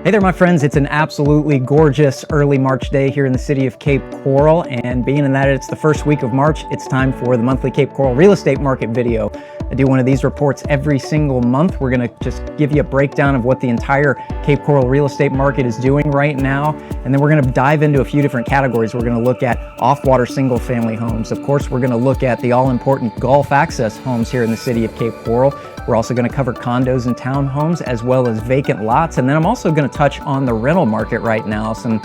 Hey there, my friends. It's an absolutely gorgeous early March day here in the city of Cape Coral, and being in that it's the first week of March, it's time for the monthly Cape Coral real estate market video. I do one of these reports every single month. We're going to just give you a breakdown of what the entire Cape Coral real estate market is doing right now, and then we're going to dive into a few different categories. We're going to look at off-water single-family homes. Of course, we're going to look at the all-important Gulf access homes here in the city of Cape Coral. We're also going to cover condos and townhomes as well as vacant lots. And then I'm also going to touch on the rental market right now. Some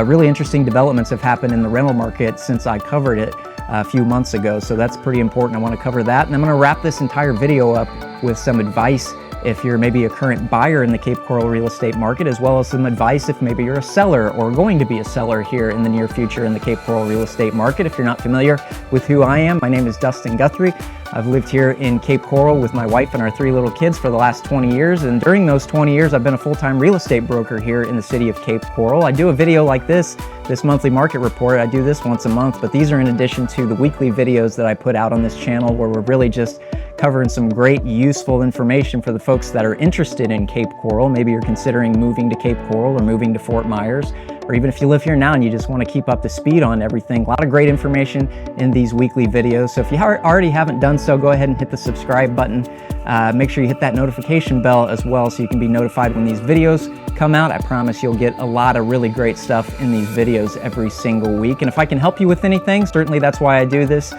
really interesting developments have happened in the rental market since I covered it a few months ago. So that's pretty important. I want to cover that. And I'm going to wrap this entire video up with some advice if you're maybe a current buyer in the Cape Coral real estate market, as well as some advice if maybe you're a seller or going to be a seller here in the near future in the Cape Coral real estate market. If you're not familiar with who I am, my name is Dustin Guthrie. I've lived here in Cape Coral with my wife and our 3 little kids for the last 20 years, and during those 20 years I've been a full-time real estate broker here in the city of Cape Coral. I do a video like this monthly market report. I do this once a month, but these are in addition to the weekly videos that I put out on this channel where we're really just covering some great useful information for the folks that are interested in Cape Coral. Maybe you're considering moving to Cape Coral or moving to Fort Myers, or even if you live here now and you just want to keep up to speed on everything. A lot of great information in these weekly videos. So if you already haven't done so, go ahead and hit the subscribe button. Make sure you hit that notification bell as well so you can be notified when these videos come out. I promise you'll get a lot of really great stuff in these videos every single week. And if I can help you with anything, certainly that's why I do this.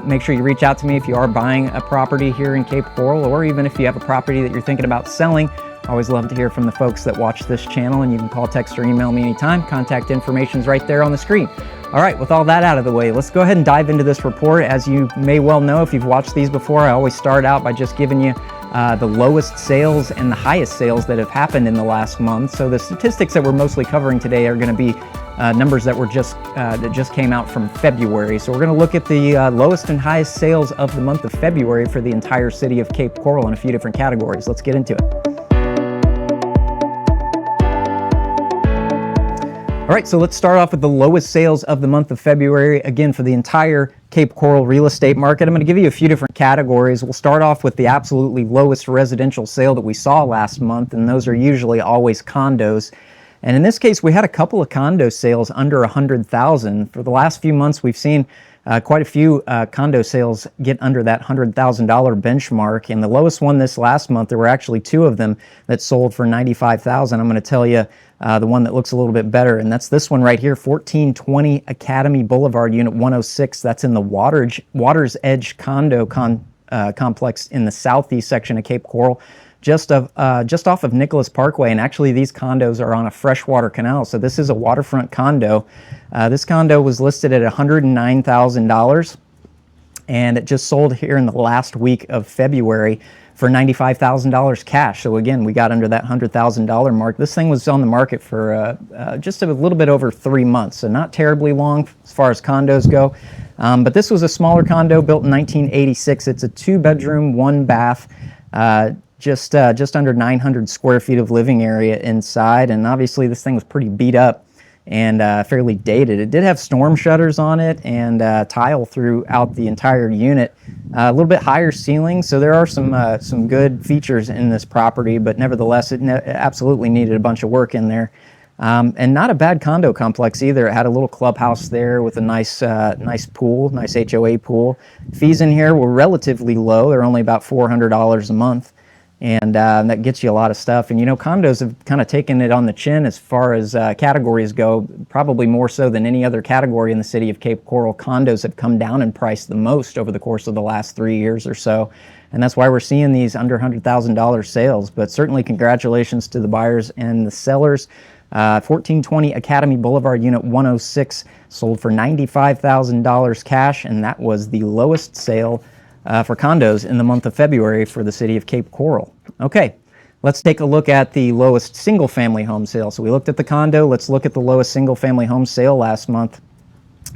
Make sure you reach out to me if you are buying a property here in Cape Coral, or even if you have a property that you're thinking about selling. I always love to hear from the folks that watch this channel, and you can call, text, or email me anytime. Contact information is right there on the screen. All right, with all that out of the way, let's go ahead and dive into this report. As you may well know, if you've watched these before, I always start out by just giving you the lowest sales and the highest sales that have happened in the last month. So the statistics that we're mostly covering today are going to be numbers that were that just came out from February. So we're going to look at the lowest and highest sales of the month of February for the entire city of Cape Coral in a few different categories. Let's get into it. All right, so let's start off with the lowest sales of the month of February, again, for the entire Cape Coral real estate market. I'm going to give you a few different categories. We'll start off with the absolutely lowest residential sale that we saw last month, and those are usually always condos. And in this case, we had a couple of condo sales under $100,000. For the last few months, we've seen quite a few condo sales get under that $100,000 benchmark. And the lowest one this last month, there were actually 2 of them that sold for $95,000. I'm going to tell you the one that looks a little bit better, and that's this one right here, 1420 Academy Boulevard, Unit 106. That's in the Water's Edge condo complex in the southeast section of Cape Coral, just off of Nicholas Parkway. And actually, these condos are on a freshwater canal, so this is a waterfront condo. This condo was listed at $109,000, and it just sold here in the last week of February for $95,000 cash. So again, we got under that $100,000 mark. This thing was on the market for just a little bit over 3 months, so not terribly long as far as condos go. But this was a smaller condo built in 1986. It's a 2-bedroom, 1-bath, just under 900 square feet of living area inside. And obviously this thing was pretty beat up and fairly dated. It did have storm shutters on it and tile throughout the entire unit. A little bit higher ceiling, so there are some good features in this property, but nevertheless, it absolutely needed a bunch of work in there. And not a bad condo complex either. It had a little clubhouse there with a nice pool, nice HOA pool. Fees in here were relatively low. They're only about $400 a month. And that gets you a lot of stuff. And you know, condos have kind of taken it on the chin as far as categories go, probably more so than any other category in the city of Cape Coral. Condos have come down in price the most over the course of the last 3 years or so. And that's why we're seeing these under $100,000 sales. But certainly congratulations to the buyers and the sellers. 1420 Academy Boulevard, Unit 106, sold for $95,000 cash, and that was the lowest sale for condos in the month of February for the city of Cape Coral. Okay, let's take a look at the lowest single-family home sale. So we looked at the condo. Let's look at the lowest single-family home sale last month.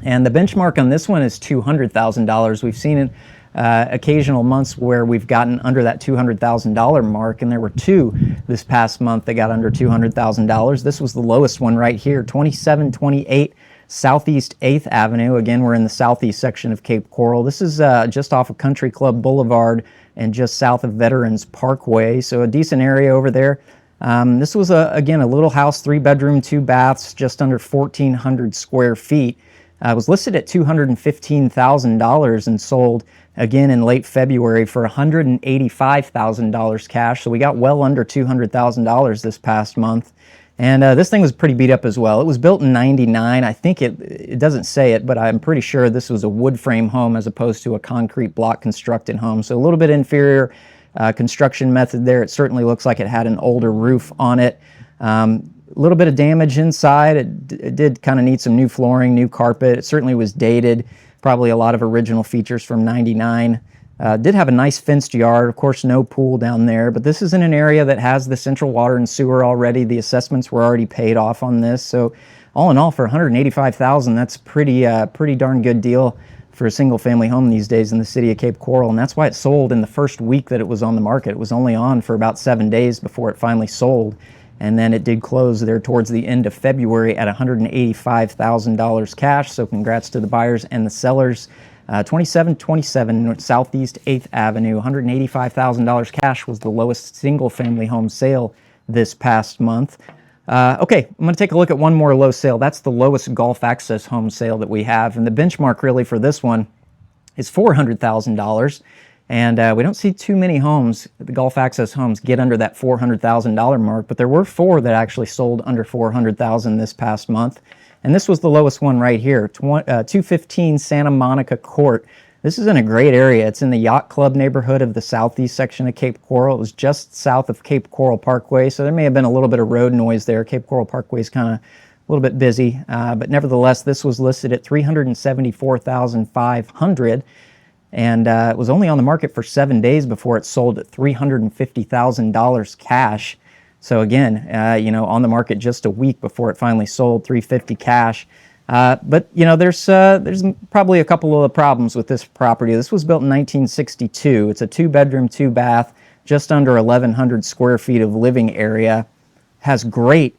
And the benchmark on this one is $200,000. We've seen it occasional months where we've gotten under that $200,000 mark, and there were 2 this past month that got under $200,000. This was the lowest one right here, 2728 Southeast 8th Avenue. Again, we're in the southeast section of Cape Coral. This is just off of Country Club Boulevard and just south of Veterans Parkway, so a decent area over there. This was, again, a little house, 3-bedroom, 2 baths, just under 1,400 square feet. It was listed at $215,000 and sold again in late February for $185,000 cash. So we got well under $200,000 this past month. And this thing was pretty beat up as well. It was built in '99. I think it doesn't say it, but I'm pretty sure this was a wood frame home as opposed to a concrete block constructed home. So a little bit inferior construction method there. It certainly looks like it had an older roof on it. A little bit of damage inside. It did kind of need some new flooring, new carpet. It certainly was dated. Probably a lot of original features from '99. Did have a nice fenced yard. Of course, no pool down there, but this is in an area that has the central water and sewer already. The assessments were already paid off on this. So all in all, for $185,000, that's pretty darn good deal for a single family home these days in the city of Cape Coral. And that's why it sold in the first week that it was on the market. It was only on for about 7 days before it finally sold. And then it did close there towards the end of February at $185,000 cash. So congrats to the buyers and the sellers. 2727 Southeast 8th Avenue, $185,000 cash was the lowest single-family home sale this past month. Okay, I'm going to take a look at one more low sale. That's the lowest Gulf Access home sale that we have. And the benchmark really for this one is $400,000. And we don't see too many homes, the Gulf Access homes, get under that $400,000 mark. But there were 4 that actually sold under $400,000 this past month. And this was the lowest one right here, 215 Santa Monica Court. This is in a great area. It's in the Yacht Club neighborhood of the southeast section of Cape Coral. It was just south of Cape Coral Parkway, so there may have been a little bit of road noise there. Cape Coral Parkway is kind of a little bit busy, but nevertheless, this was listed at $374,500, and it was only on the market for 7 days before it sold at $350,000 cash. So again, on the market just a week before it finally sold, $350,000 cash. But there's probably a couple of problems with this property. This was built in 1962. It's a 2-bedroom, 2-bath, just under 1,100 square feet of living area. Has great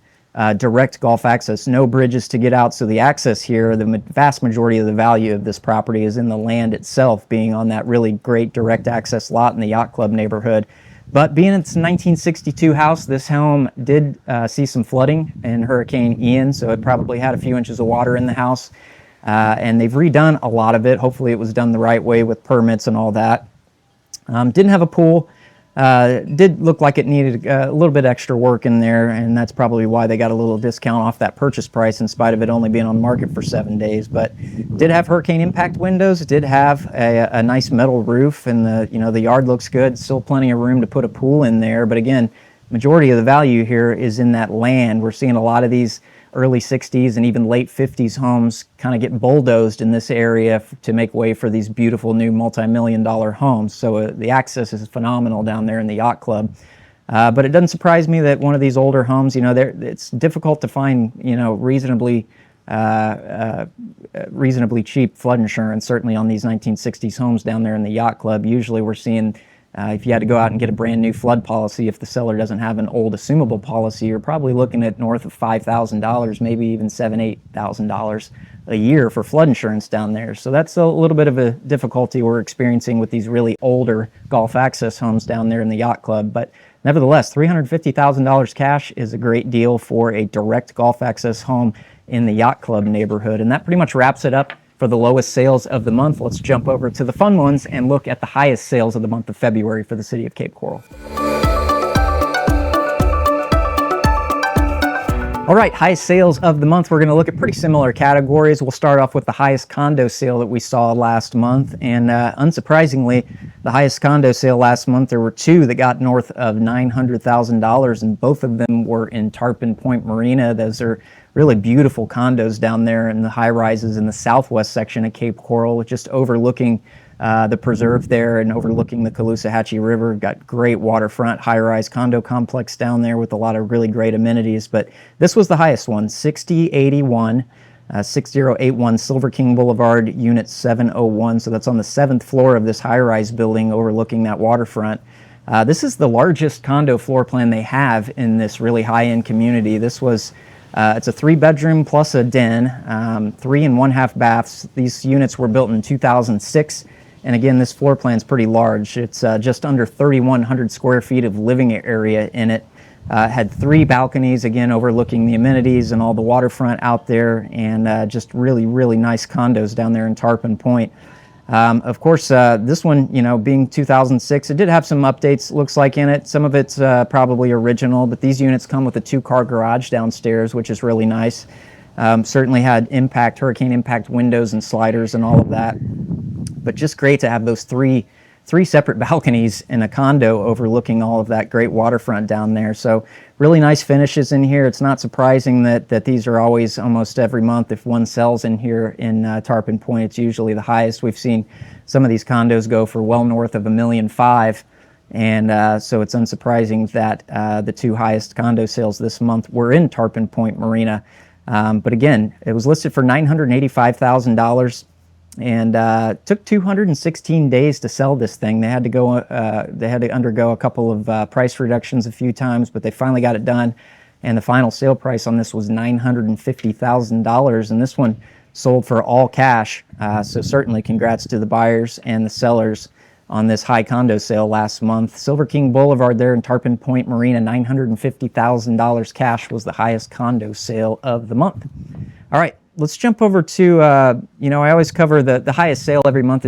direct Gulf access, no bridges to get out. So the access here, the vast majority of the value of this property is in the land itself, being on that really great direct access lot in the Yacht Club neighborhood. But being it's a 1962 house, this home did see some flooding in Hurricane Ian, so it probably had a few inches of water in the house. And they've redone a lot of it. Hopefully it was done the right way with permits and all that. Didn't have a pool. Did look like it needed a little bit extra work in there, and that's probably why they got a little discount off that purchase price in spite of it only being on the market for 7 days. But did have hurricane impact windows, did have a nice metal roof, and the yard looks good. Still plenty of room to put a pool in there. But again, majority of the value here is in that land. We're seeing a lot of these early 60s and even late 50s homes kind of get bulldozed in this area to make way for these beautiful new multi-million-dollar homes. So the access is phenomenal down there in the Yacht Club. But it doesn't surprise me that one of these older homes, it's difficult to find, reasonably cheap flood insurance, certainly on these 1960s homes down there in the Yacht Club. Usually we're seeing if you had to go out and get a brand new flood policy, if the seller doesn't have an old assumable policy, you're probably looking at north of $5,000, maybe even $7,000, $8,000 a year for flood insurance down there. So that's a little bit of a difficulty we're experiencing with these really older Gulf access homes down there in the Yacht Club. But nevertheless, $350,000 cash is a great deal for a direct Gulf access home in the Yacht Club neighborhood. And that pretty much wraps it up for the lowest sales of the month. Let's jump over to the fun ones and look at the highest sales of the month of February for the city of Cape Coral. All right, highest sales of the month. We're going to look at pretty similar categories. We'll start off with the highest condo sale that we saw last month. And unsurprisingly, the highest condo sale last month, there were 2 that got north of $900,000, and both of them were in Tarpon Point Marina. Those are really beautiful condos down there in the high rises in the southwest section of Cape Coral, just overlooking the preserve there and overlooking the Caloosahatchee River. Got great waterfront high-rise condo complex down there with a lot of really great amenities. But this was the highest one, 6081 Silver King Boulevard, Unit 701. So that's on the 7th floor of this high-rise building overlooking that waterfront. This is the largest condo floor plan they have in this really high-end community. This was it's a 3-bedroom plus a den, 3 1/2 baths. These units were built in 2006. And again, this floor plan is pretty large. It's just under 3,100 square feet of living area in it. Had 3 balconies, again, overlooking the amenities and all the waterfront out there, and just really, really nice condos down there in Tarpon Point. Of course, this one, you know, being 2006, it did have some updates, looks like, in it. Some of it's probably original, but these units come with a 2-car garage downstairs, which is really nice. Certainly had hurricane impact windows and sliders and all of that. But just great to have those three separate balconies in a condo overlooking all of that great waterfront down there. So really nice finishes in here. It's not surprising that these are always, almost every month, if one sells in here in Tarpon Point, it's usually the highest. We've seen some of these condos go for well north of $1.5 million. And so it's unsurprising that the 2 highest condo sales this month were in Tarpon Point Marina. But again, it was listed for $985,000. And took 216 days to sell this thing. They had to undergo a couple of price reductions a few times, but they finally got it done. And the final sale price on this was $950,000. And this one sold for all cash. So certainly congrats to the buyers and the sellers on this high condo sale last month. Silver King Boulevard there in Tarpon Point Marina, $950,000 cash was the highest condo sale of the month. All right. Let's jump over to, you know, I always cover the highest sale every month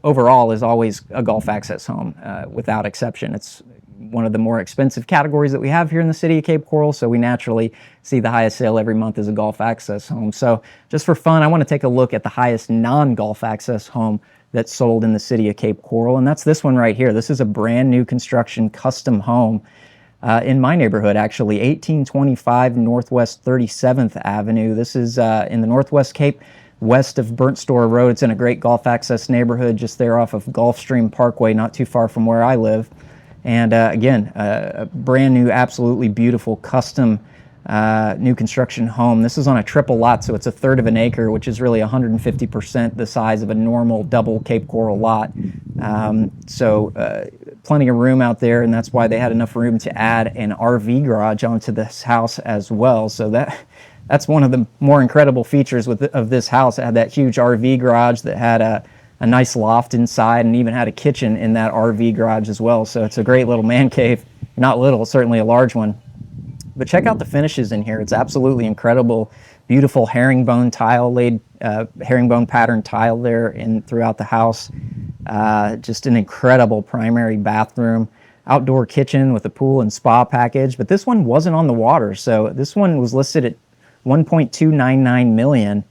overall is always a golf access home, without exception. It's one of the more expensive categories that we have here in the city of Cape Coral, so we naturally see the highest sale every month as a golf access home. So just for fun, I want to take a look at the highest non-golf access home that's sold in the city of Cape Coral, and that's this one right here. This is a brand new construction custom home. In my neighborhood, actually, 1825 Northwest 37th Avenue. This is in the Northwest Cape, west of Burnt Store Road. It's in a great golf access neighborhood just there off of Gulfstream Parkway, not too far from where I live. And again, a brand new, absolutely beautiful, custom new construction home. This is on a triple lot, so it's 1/3 of an acre, which is really 150% the size of a normal double Cape Coral lot. Plenty of room out there, and that's why they had enough room to add an RV garage onto this house as well. So that's one of the more incredible features of this house. It had that huge RV garage that had a nice loft inside, and even had a kitchen in that RV garage as well. So it's a great little man cave. Not little, certainly a large one. But check out the finishes in here. It's absolutely incredible. Beautiful herringbone tile laid, herringbone pattern tile there throughout the house. Just an incredible primary bathroom. Outdoor kitchen with a pool and spa package. But this one wasn't on the water. So this one was listed at $1.299 million.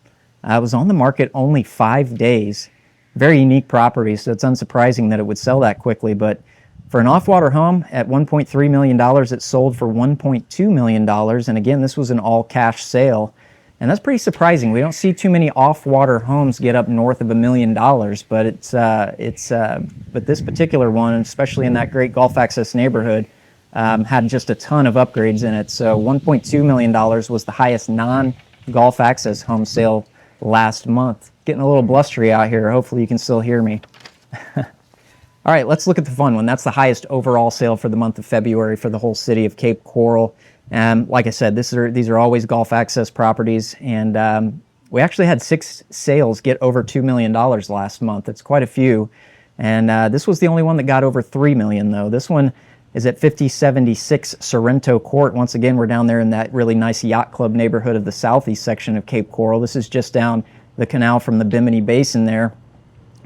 It was on the market only 5 days. Very unique property, so it's unsurprising that it would sell that quickly. But for an off-water home at $1.3 million, it sold for $1.2 million. And again, this was an all-cash sale. And that's pretty surprising. We don't see too many off-water homes get up north of $1 million, but this particular one, especially in that great golf access neighborhood, had just a ton of upgrades in it. So $1.2 million was the highest non-golf access home sale last month. Getting a little blustery out here. Hopefully you can still hear me. All right, let's look at the fun one. That's the highest overall sale for the month of February for the whole city of Cape Coral. Like I said, these are always golf access properties, and we actually had 6 sales get over $2 million last month. It's quite a few, and this was the only one that got over $3 million, though. This one is at 5076 Sorrento Court. Once again, we're down there in that really nice yacht club neighborhood of the southeast section of Cape Coral. This is just down the canal from the Bimini Basin there.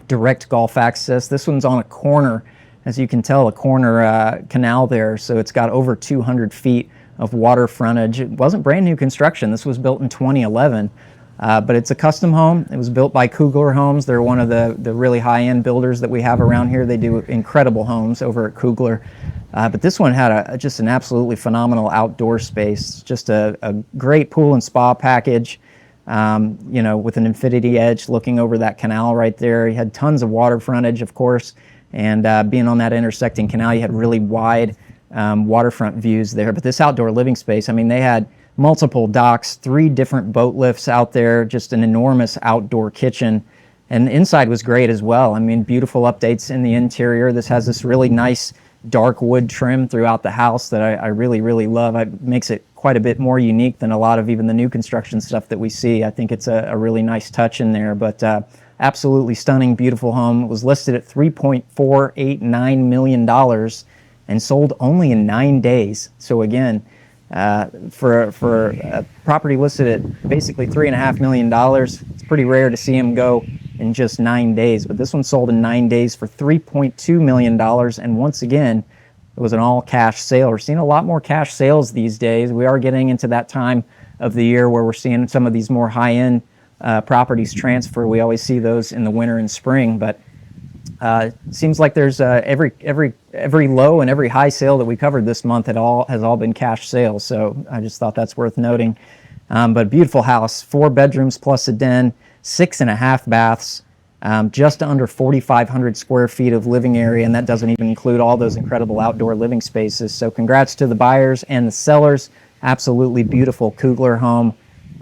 Direct golf access. This one's on a corner, as you can tell, a corner canal there, so it's got over 200 feet of water frontage. It wasn't brand new construction. This was built in 2011, but it's a custom home. It was built by Kugler Homes. They're one of the really high-end builders that we have around here. They do incredible homes over at Kugler. But this one had just an absolutely phenomenal outdoor space, just a great pool and spa package. You know, with an infinity edge looking over that canal right there. You had tons of water frontage, of course, and being on that intersecting canal, you had really wide waterfront views there. But this outdoor living space, I mean, they had multiple docks, 3 different boat lifts out there, just an enormous outdoor kitchen, and the inside was great as well. I mean, beautiful updates in the interior. This has this really nice dark wood trim throughout the house that I really, really love. It makes it quite a bit more unique than a lot of even the new construction stuff that we see. I think it's a really nice touch in there, but absolutely stunning, beautiful home. It was listed at $3.489 million, and sold only in 9 days. So again, for a property listed at basically $3.5 million, it's pretty rare to see them go in just 9 days. But this one sold in 9 days for $3.2 million, and once again, it was an all-cash sale. We're seeing a lot more cash sales these days. We are getting into that time of the year where we're seeing some of these more high-end properties transfer. We always see those in the winter and spring, but it seems like there's every low and every high sale that we covered this month has all been cash sales. So I just thought that's worth noting. But beautiful house, 4 bedrooms plus a den, 6.5 baths, just under 4,500 square feet of living area, and that doesn't even include all those incredible outdoor living spaces. So congrats to the buyers and the sellers. Absolutely beautiful Kugler home.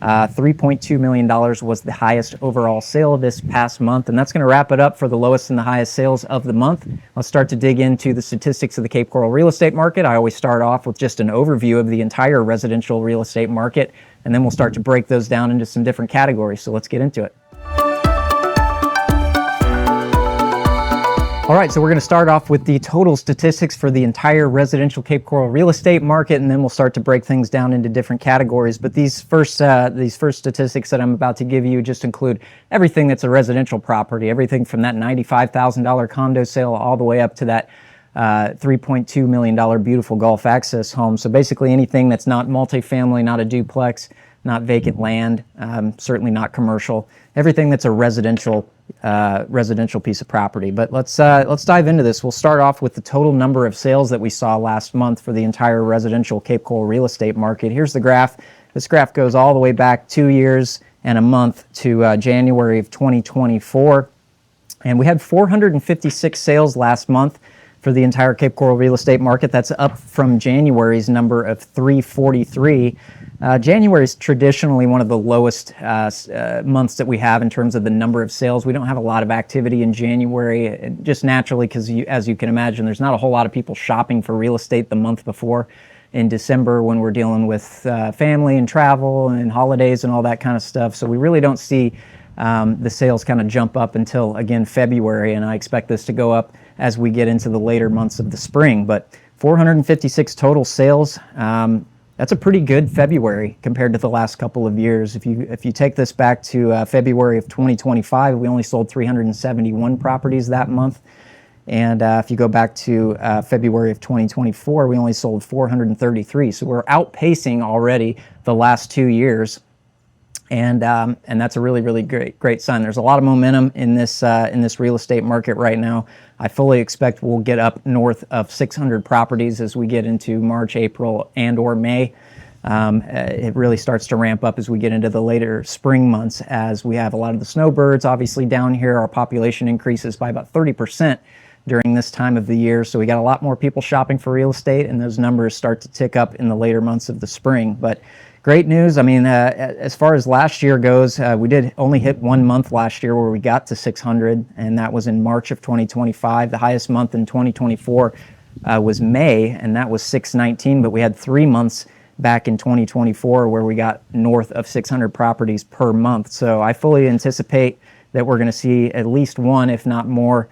$3.2 million was the highest overall sale this past month, and that's going to wrap it up for the lowest and the highest sales of the month. Let's start to dig into the statistics of the Cape Coral real estate market. I always start off with just an overview of the entire residential real estate market, and then we'll start to break those down into some different categories. So let's get into it. All right, so we're going to start off with the total statistics for the entire residential Cape Coral real estate market, and then we'll start to break things down into different categories. But these first statistics that I'm about to give you just include everything that's a residential property, everything from that $95,000 condo sale all the way up to that $3.2 million beautiful Gulf access home. So basically anything that's not multifamily, not a duplex, not vacant land, certainly not commercial, everything that's a residential piece of property. But let's dive into this. We'll start off with the total number of sales that we saw last month for the entire residential Cape Coral real estate market. Here's the graph. This graph goes all the way back 2 years and a month to January of 2024. And we had 456 sales last month for the entire Cape Coral real estate market. That's up from January's number of 343. January is traditionally one of the lowest months that we have in terms of the number of sales. We don't have a lot of activity in January, just naturally, because as you can imagine, there's not a whole lot of people shopping for real estate the month before. In December, when we're dealing with family and travel and holidays and all that kind of stuff. So we really don't see the sales kind of jump up until, again, February, and I expect this to go up as we get into the later months of the spring. But 456 total sales. That's a pretty good February compared to the last couple of years. If you take this back to February of 2025, we only sold 371 properties that month. And if you go back to February of 2024, we only sold 433. So we're outpacing already the last 2 years. And that's a really, really great sign. There's a lot of momentum in this real estate market right now. I fully expect we'll get up north of 600 properties as we get into March, April, and or May. It really starts to ramp up as we get into the later spring months, as we have a lot of the snowbirds obviously down here. Our population increases by about 30% during this time of the year. So we got a lot more people shopping for real estate, and those numbers start to tick up in the later months of the spring. But great news. I mean, as far as last year goes, we did only hit 1 month last year where we got to 600, and that was in March of 2025. The highest month in 2024 was May, and that was 619, but we had 3 months back in 2024 where we got north of 600 properties per month. So I fully anticipate that we're going to see at least one, if not more,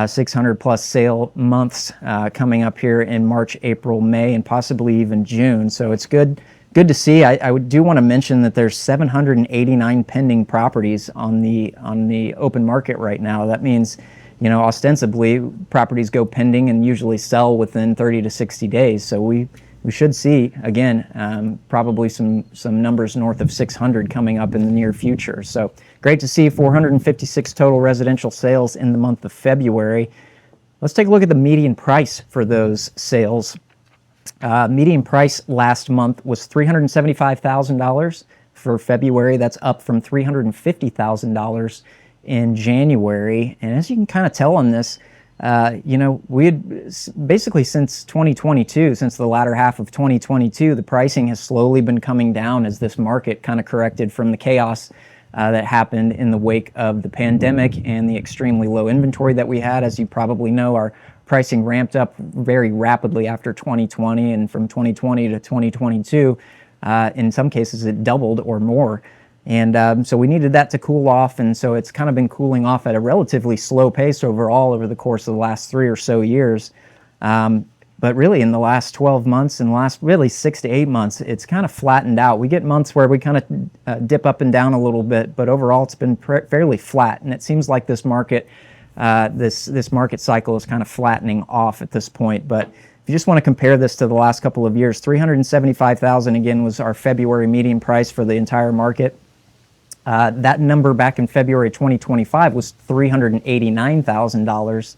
600 plus sale months coming up here in March, April, May, and possibly even June. So it's good to see. I do want to mention that there's 789 pending properties on the open market right now. That means, ostensibly properties go pending and usually sell within 30 to 60 days. So we should see, again, probably some numbers north of 600 coming up in the near future. So great to see 456 total residential sales in the month of February. Let's take a look at the median price for those sales. Median price last month was $375,000 for February. That's up from $350,000 in January. And as you can kind of tell on this, we had basically since 2022, since the latter half of 2022, the pricing has slowly been coming down as this market kind of corrected from the chaos that happened in the wake of the pandemic and the extremely low inventory that we had. As you probably know, our pricing ramped up very rapidly after 2020, and from 2020 to 2022, in some cases it doubled or more. And so we needed that to cool off, and so it's kind of been cooling off at a relatively slow pace overall over the course of the last 3 or so years. But really in the last 12 months and the last really 6 to 8 months, it's kind of flattened out. We get months where we kind of dip up and down a little bit, but overall it's been fairly flat. And it seems like this market, this market cycle is kind of flattening off at this point. But if you just want to compare this to the last couple of years, $375,000 again was our February median price for the entire market. That number back in February 2025 was $389,000.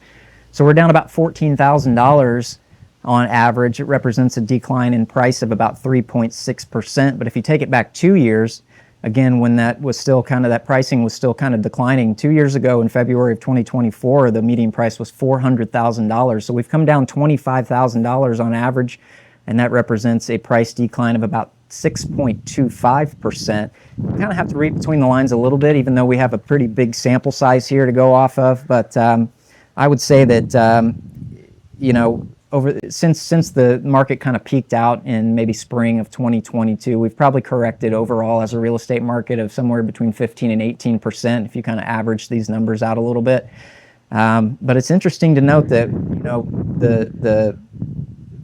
So we're down about $14,000 on average. It represents a decline in price of about 3.6%. But if you take it back 2 years, again, when that was still kind of, that pricing was still kind of declining. 2 years ago in February of 2024, the median price was $400,000. So we've come down $25,000 on average, and that represents a price decline of about 6.25%. You kind of have to read between the lines a little bit, even though we have a pretty big sample size here to go off of. But I would say that, you know, since the market kind of peaked out in maybe spring of 2022, we've probably corrected overall as a real estate market of somewhere between 15 and 18% if you kind of average these numbers out a little bit. But it's interesting to note that, you know, the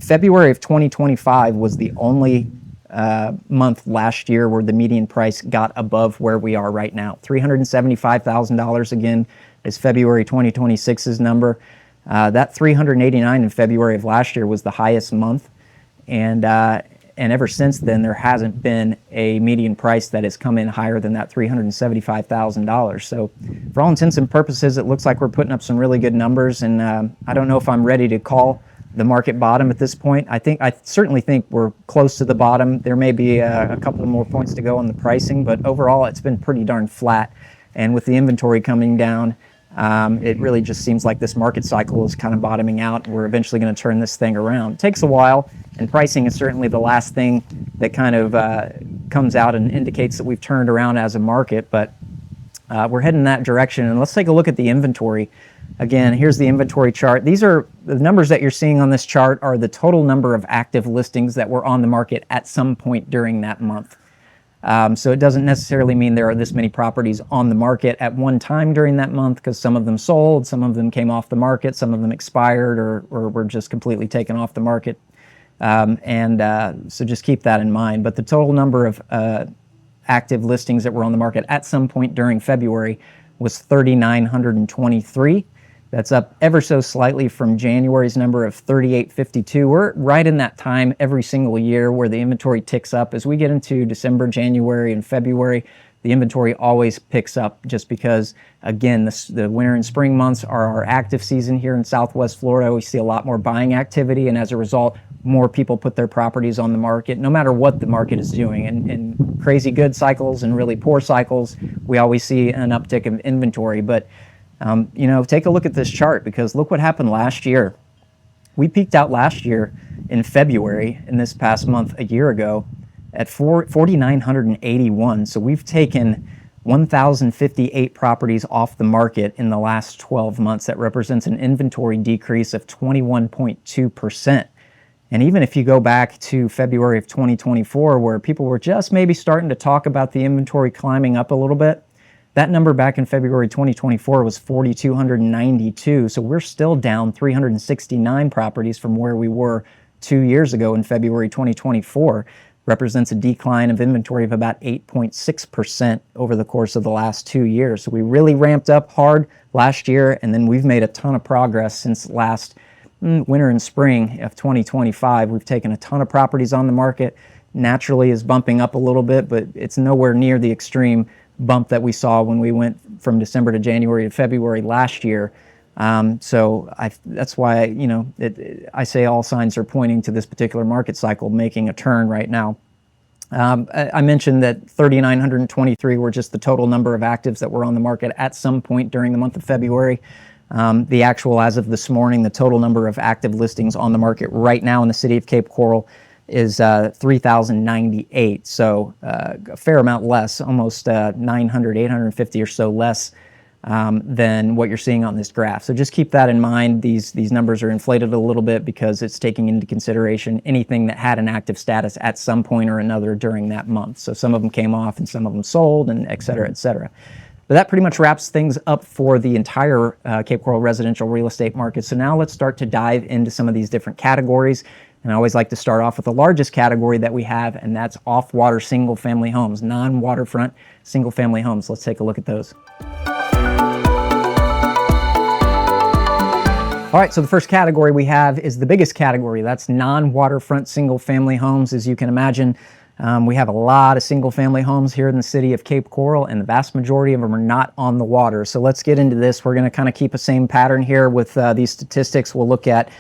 February of 2025 was the only month last year where the median price got above where we are right now. $375,000 again is February 2026's number. That 389 in February of last year was the highest month, and ever since then there hasn't been a median price that has come in higher than that $375,000. So for all intents and purposes, it looks like we're putting up some really good numbers, and I don't know if I'm ready to call the market bottom at this point. I certainly think we're close to the bottom. There may be a couple more points to go on the pricing, but overall it's been pretty darn flat, and with the inventory coming down, it really just seems like this market cycle is kind of bottoming out. We're eventually going to turn this thing around. It takes a while, and pricing is certainly the last thing that kind of comes out and indicates that we've turned around as a market, but we're heading in that direction. And let's take a look at the inventory. Again, here's the inventory chart. These are the numbers that you're seeing on this chart are the total number of active listings that were on the market at some point during that month. So it doesn't necessarily mean there are this many properties on the market at one time during that month, because some of them sold, some of them came off the market, some of them expired or were just completely taken off the market. So just keep that in mind. But the total number of active listings that were on the market at some point during February was 3,923. That's up ever so slightly from January's number of 3,852. We're right in that time every single year where the inventory ticks up. As we get into December, January, and February, the inventory always picks up just because, again, the winter and spring months are our active season here in Southwest Florida. We see a lot more buying activity, and as a result, more people put their properties on the market, no matter what the market is doing. In crazy good cycles and really poor cycles, we always see an uptick of inventory. But you know, take a look at this chart, because look what happened last year. We peaked out last year in February, in this past month a year ago, at 4,981. So we've taken 1,058 properties off the market in the last 12 months. That represents an inventory decrease of 21.2%. And even if you go back to February of 2024, where people were just maybe starting to talk about the inventory climbing up a little bit, that number back in February 2024 was 4,292. So we're still down 369 properties from where we were 2 years ago in February 2024. Represents a decline of inventory of about 8.6% over the course of the last 2 years. So we really ramped up hard last year, and then we've made a ton of progress since last winter and spring of 2025. We've taken a ton of properties on the market. Naturally is bumping up a little bit, but it's nowhere near the extreme bump that we saw when we went from December to January to February last year. So that's why, you know, I say all signs are pointing to this particular market cycle making a turn right now. I mentioned that 3,923 were just the total number of actives that were on the market at some point during the month of February. The actual, as of this morning, the total number of active listings on the market right now in the city of Cape Coral is 3,098. So a fair amount less, almost 900, 850 or so less than what you're seeing on this graph. So just keep that in mind. These numbers are inflated a little bit because it's taking into consideration anything that had an active status at some point or another during that month. So some of them came off and some of them sold, and et cetera, et cetera. But that pretty much wraps things up for the entire Cape Coral residential real estate market. So now let's start to dive into some of these different categories. And I always like to start off with the largest category that we have, and that's off-water single-family homes, non-waterfront single-family homes. Let's take a look at those. All right, so the first category we have is the biggest category. That's non-waterfront single-family homes. As you can imagine, we have a lot of single-family homes here in the city of Cape Coral, and the vast majority of them are not on the water. So let's get into this. We're going to kind of keep the same pattern here with these statistics. We'll look at,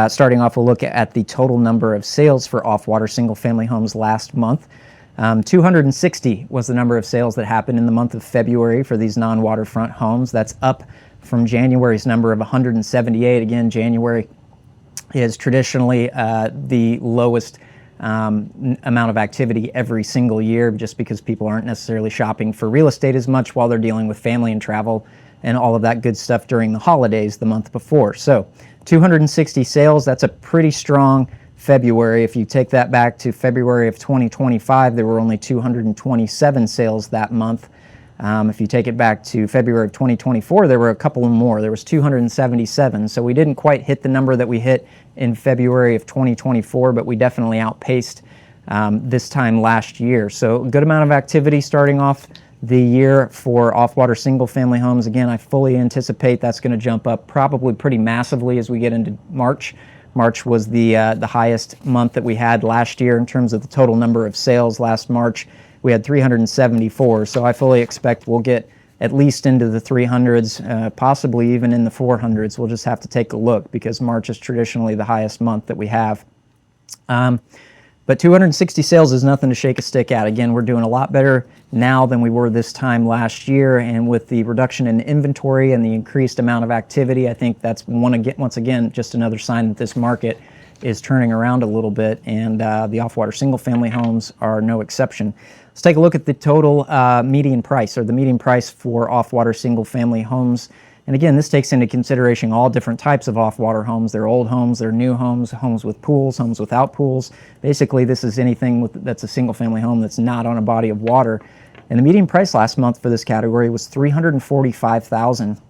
starting off, we'll look at the total number of sales for off-water single-family homes last month. 260 was the number of sales that happened in the month of February for these non-waterfront homes. That's up from January's number of 178. Again, January is traditionally the lowest amount of activity every single year, just because people aren't necessarily shopping for real estate as much while they're dealing with family and travel and all of that good stuff during the holidays the month before. So 260 sales, that's a pretty strong February. If you take that back to February of 2025, there were only 227 sales that month. If you take it back to February of 2024, there were a couple more. There was 277. So we didn't quite hit the number that we hit in February of 2024, but we definitely outpaced this time last year. So a good amount of activity starting off the year for off-water single-family homes. Again, I fully anticipate that's going to jump up probably pretty massively as we get into March. March was the highest month that we had last year in terms of the total number of sales. Last March, we had 374, so I fully expect we'll get at least into the 300s, possibly even in the 400s. We'll just have to take a look because March is traditionally the highest month that we have. But 260 sales is nothing to shake a stick at. Again, we're doing a lot better now than we were this time last year, and with the reduction in inventory and the increased amount of activity, I think that's once again just another sign that this market is turning around a little bit, and the off-water single-family homes are no exception. Let's take a look at the total median price, or the median price for off-water single-family homes. And again, this takes into consideration all different types of off-water homes. They're old homes, they're new homes, homes with pools, homes without pools. Basically, this is anything that's a single-family home that's not on a body of water. And the median price last month for this category was $345,000.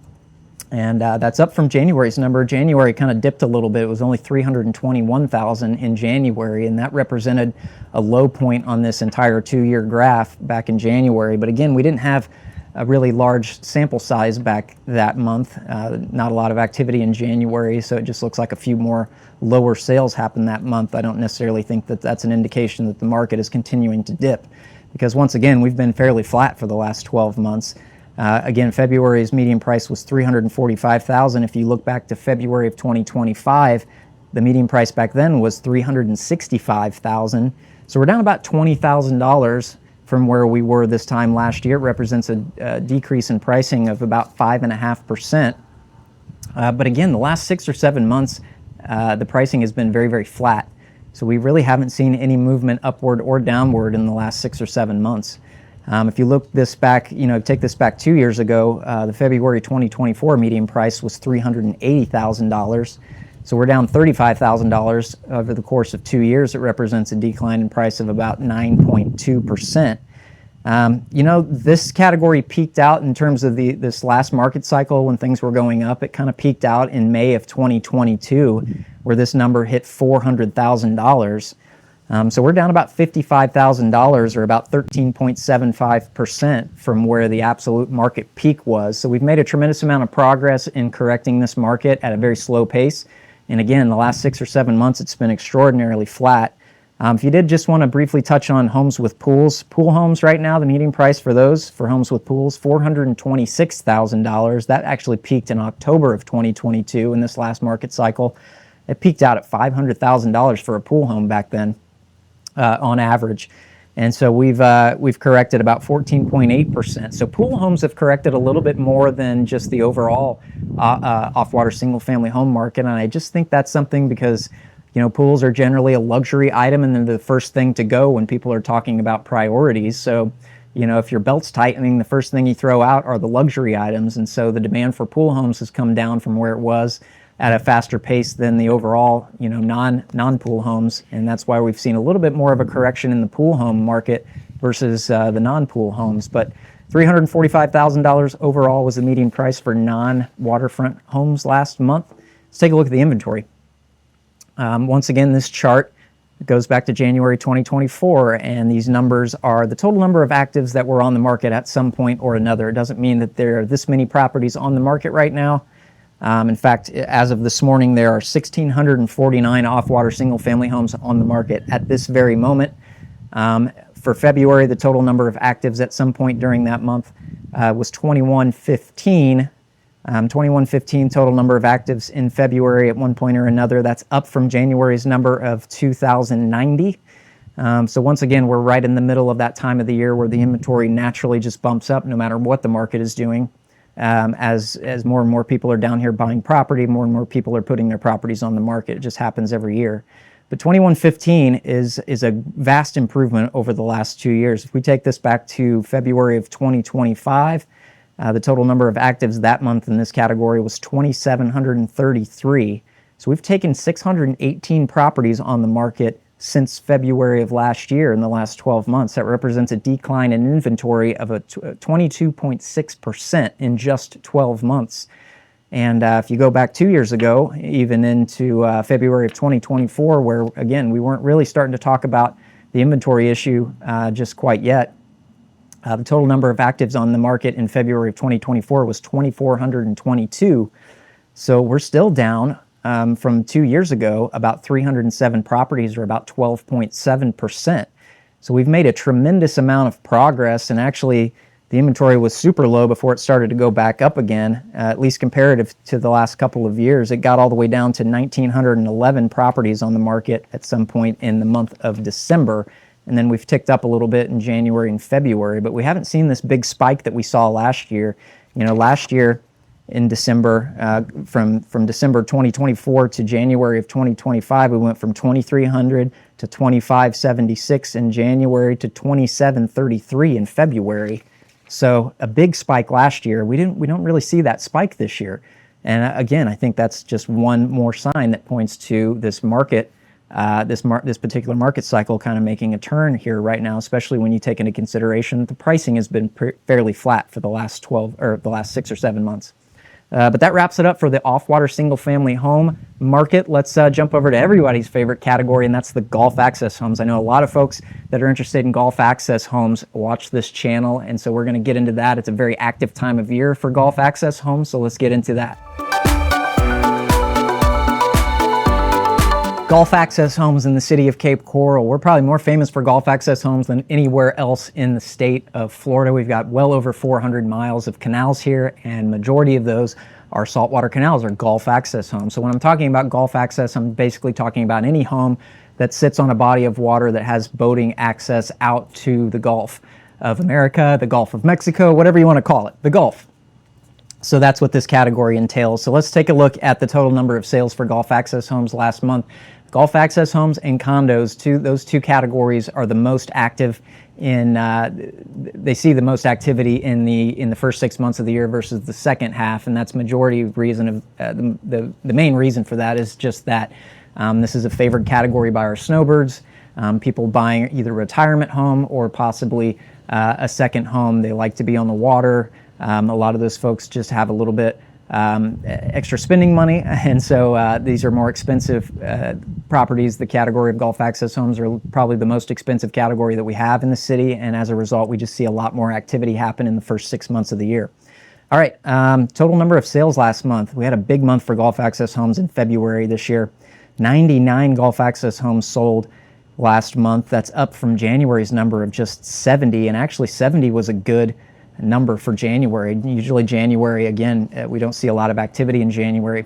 And that's up from January's number. January kind of dipped a little bit. It was only $321,000 in January, and that represented a low point on this entire two-year graph back in January. But again, we didn't have a really large sample size back that month. Not a lot of activity in January, so it just looks like a few more lower sales happened that month. I don't necessarily think that that's an indication that the market is continuing to dip, because once again, we've been fairly flat for the last 12 months. Again, February's median price was $345,000. If you look back to February of 2025, the median price back then was $365,000. So we're down about $20,000 from where we were this time last year. It represents a decrease in pricing of about 5.5%. But again, the last 6 or 7 months, the pricing has been very, very flat. So we really haven't seen any movement upward or downward in the last 6 or 7 months. If you look this back, take this back 2 years ago, the February 2024 median price was $380,000. So we're down $35,000 over the course of 2 years. It represents a decline in price of about 9.2%. This category peaked out in terms of this last market cycle when things were going up. It kind of peaked out in May of 2022, where this number hit $400,000. So we're down about $55,000, or about 13.75% from where the absolute market peak was. So we've made a tremendous amount of progress in correcting this market at a very slow pace. And again, the last 6 or 7 months, it's been extraordinarily flat. If you did just want to briefly touch on homes with pools, pool homes right now, the median price for those, for homes with pools, $426,000. That actually peaked in October of 2022 in this last market cycle. It peaked out at $500,000 for a pool home back then. On average. And so we've corrected about 14.8%. So pool homes have corrected a little bit more than just the overall off-water single-family home market. And I just think that's something because, pools are generally a luxury item and they're the first thing to go when people are talking about priorities. So, if your belt's tightening, the first thing you throw out are the luxury items. And so the demand for pool homes has come down from where it was at a faster pace than the overall, non-pool homes, and that's why we've seen a little bit more of a correction in the pool home market versus the non-pool homes. But $345,000 overall was the median price for non-waterfront homes last month. Let's take a look at the inventory. Once again, this chart goes back to January 2024, and these numbers are the total number of actives that were on the market at some point or another. It doesn't mean that there are this many properties on the market right now. In fact, as of this morning, there are 1,649 off-water single-family homes on the market at this very moment. For February, the total number of actives at some point during that month was 2115. 2115 total number of actives in February at one point or another. That's up from January's number of 2,090. So once again, we're right in the middle of that time of the year where the inventory naturally just bumps up no matter what the market is doing. As more and more people are down here buying property, more and more people are putting their properties on the market. It just happens every year. But 2115 is a vast improvement over the last 2 years. If we take this back to February of 2025, the total number of actives that month in this category was 2,733. So we've taken 618 properties on the market since February of last year in the last 12 months. That represents a decline in inventory of a 22.6% in just 12 months. And if you go back 2 years ago, even into February of 2024, where, again, we weren't really starting to talk about the inventory issue just quite yet, the total number of actives on the market in February of 2024 was 2,422. So we're still down from 2 years ago, about 307 properties, or about 12.7%. So we've made a tremendous amount of progress, and actually the inventory was super low before it started to go back up again, at least comparative to the last couple of years. It got all the way down to 1,911 properties on the market at some point in the month of December, and then we've ticked up a little bit in January and February, but we haven't seen this big spike that we saw last year. You know, last year, in December, from December 2024 to January of 2025, we went from 2,300 to 2,576 in January to 2,733 in February. So a big spike last year. We don't really see that spike this year. And again, I think that's just one more sign that points to this market, this particular market cycle kind of making a turn here right now, especially when you take into consideration that the pricing has been fairly flat for the last 6 or 7 months. But that wraps it up for the off-water single-family home market. Let's jump over to everybody's favorite category, and that's the Gulf access homes. I know a lot of folks that are interested in Gulf access homes watch this channel, and so we're going to get into that. It's a very active time of year for Gulf access homes, so let's get into that. Gulf access homes in the city of Cape Coral. We're probably more famous for Gulf access homes than anywhere else in the state of Florida. We've got well over 400 miles of canals here, and majority of those are saltwater canals or Gulf access homes. So when I'm talking about Gulf access, I'm basically talking about any home that sits on a body of water that has boating access out to the Gulf of America, the Gulf of Mexico, whatever you want to call it, the Gulf. So that's what this category entails. So let's take a look at the total number of sales for Gulf access homes last month. Gulf access homes and condos, those two categories are the most active in, they see the most activity in the first 6 months of the year versus the second half, and that's majority reason of, the main reason for that is just that this is a favored category by our snowbirds, people buying either a retirement home or possibly a second home. They like to be on the water. A lot of those folks just have a little bit extra spending money, and so these are more expensive properties. The category of Gulf access homes are probably the most expensive category that we have in the city, and as a result, we just see a lot more activity happen in the first 6 months of the year. All right, total number of sales last month. We had a big month for Gulf access homes in February this year. 99 Gulf access homes sold last month. That's up from January's number of just 70, and actually 70 was a good number for January. Usually January, again, we don't see a lot of activity in January.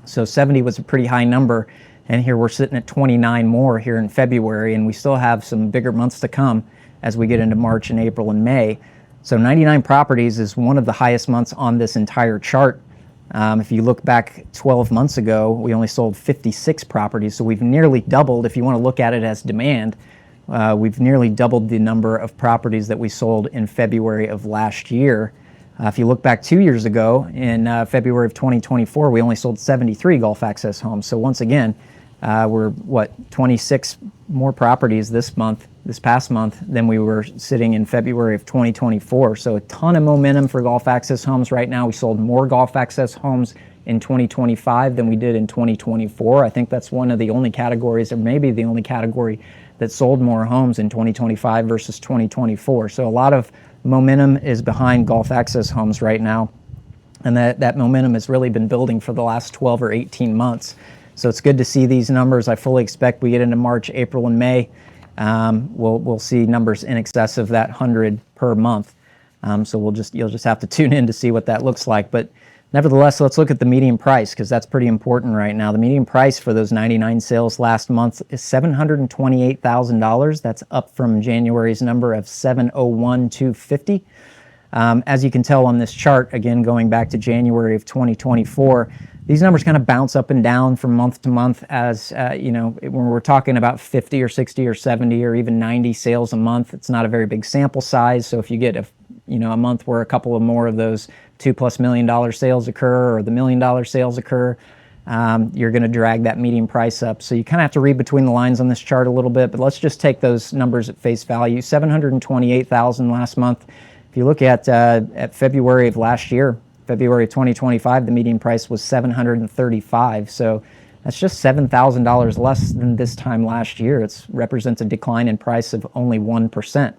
So 70 was a pretty high number, and here we're sitting at 29 more here in February, and we still have some bigger months to come as we get into March and April and May. So 99 properties is one of the highest months on this entire chart. If you look back 12 months ago, we only sold 56 properties, so we've nearly doubled. If you want to look at it as demand, we've nearly doubled the number of properties that we sold in February of last year. If you look back 2 years ago, in February of 2024, we only sold 73 Gulf access homes. So once again, we're 26 more properties this month this past month than we were sitting in February of 2024. So a ton of momentum for Gulf Access Homes right now. We sold more Gulf Access Homes in 2025 than we did in 2024. I think that's one of the only categories, or maybe the only category, that sold more homes in 2025 versus 2024. So a lot of momentum is behind Gulf Access Homes right now. And that momentum has really been building for the last 12 or 18 months. So it's good to see these numbers. I fully expect we get into March, April, and May, we'll see numbers in excess of that 100 per month. So you'll just have to tune in to see what that looks like. But nevertheless, let's look at the median price, because that's pretty important right now. The median price for those 99 sales last month is $728,000. That's up from January's number of $701,250. As you can tell on this chart, again, going back to January of 2024, these numbers kind of bounce up and down from month to month as, when we're talking about 50 or 60 or 70 or even 90 sales a month, it's not a very big sample size. So if you get a month where a couple of more of those $2+ million sales occur, or the $1 million sales occur, you're going to drag that median price up. So you kind of have to read between the lines on this chart a little bit, but let's just take those numbers at face value. $728,000 last month. If you look at February of last year, February of 2025, the median price was $735,000. So that's just $7,000 less than this time last year. It represents a decline in price of only 1%. That's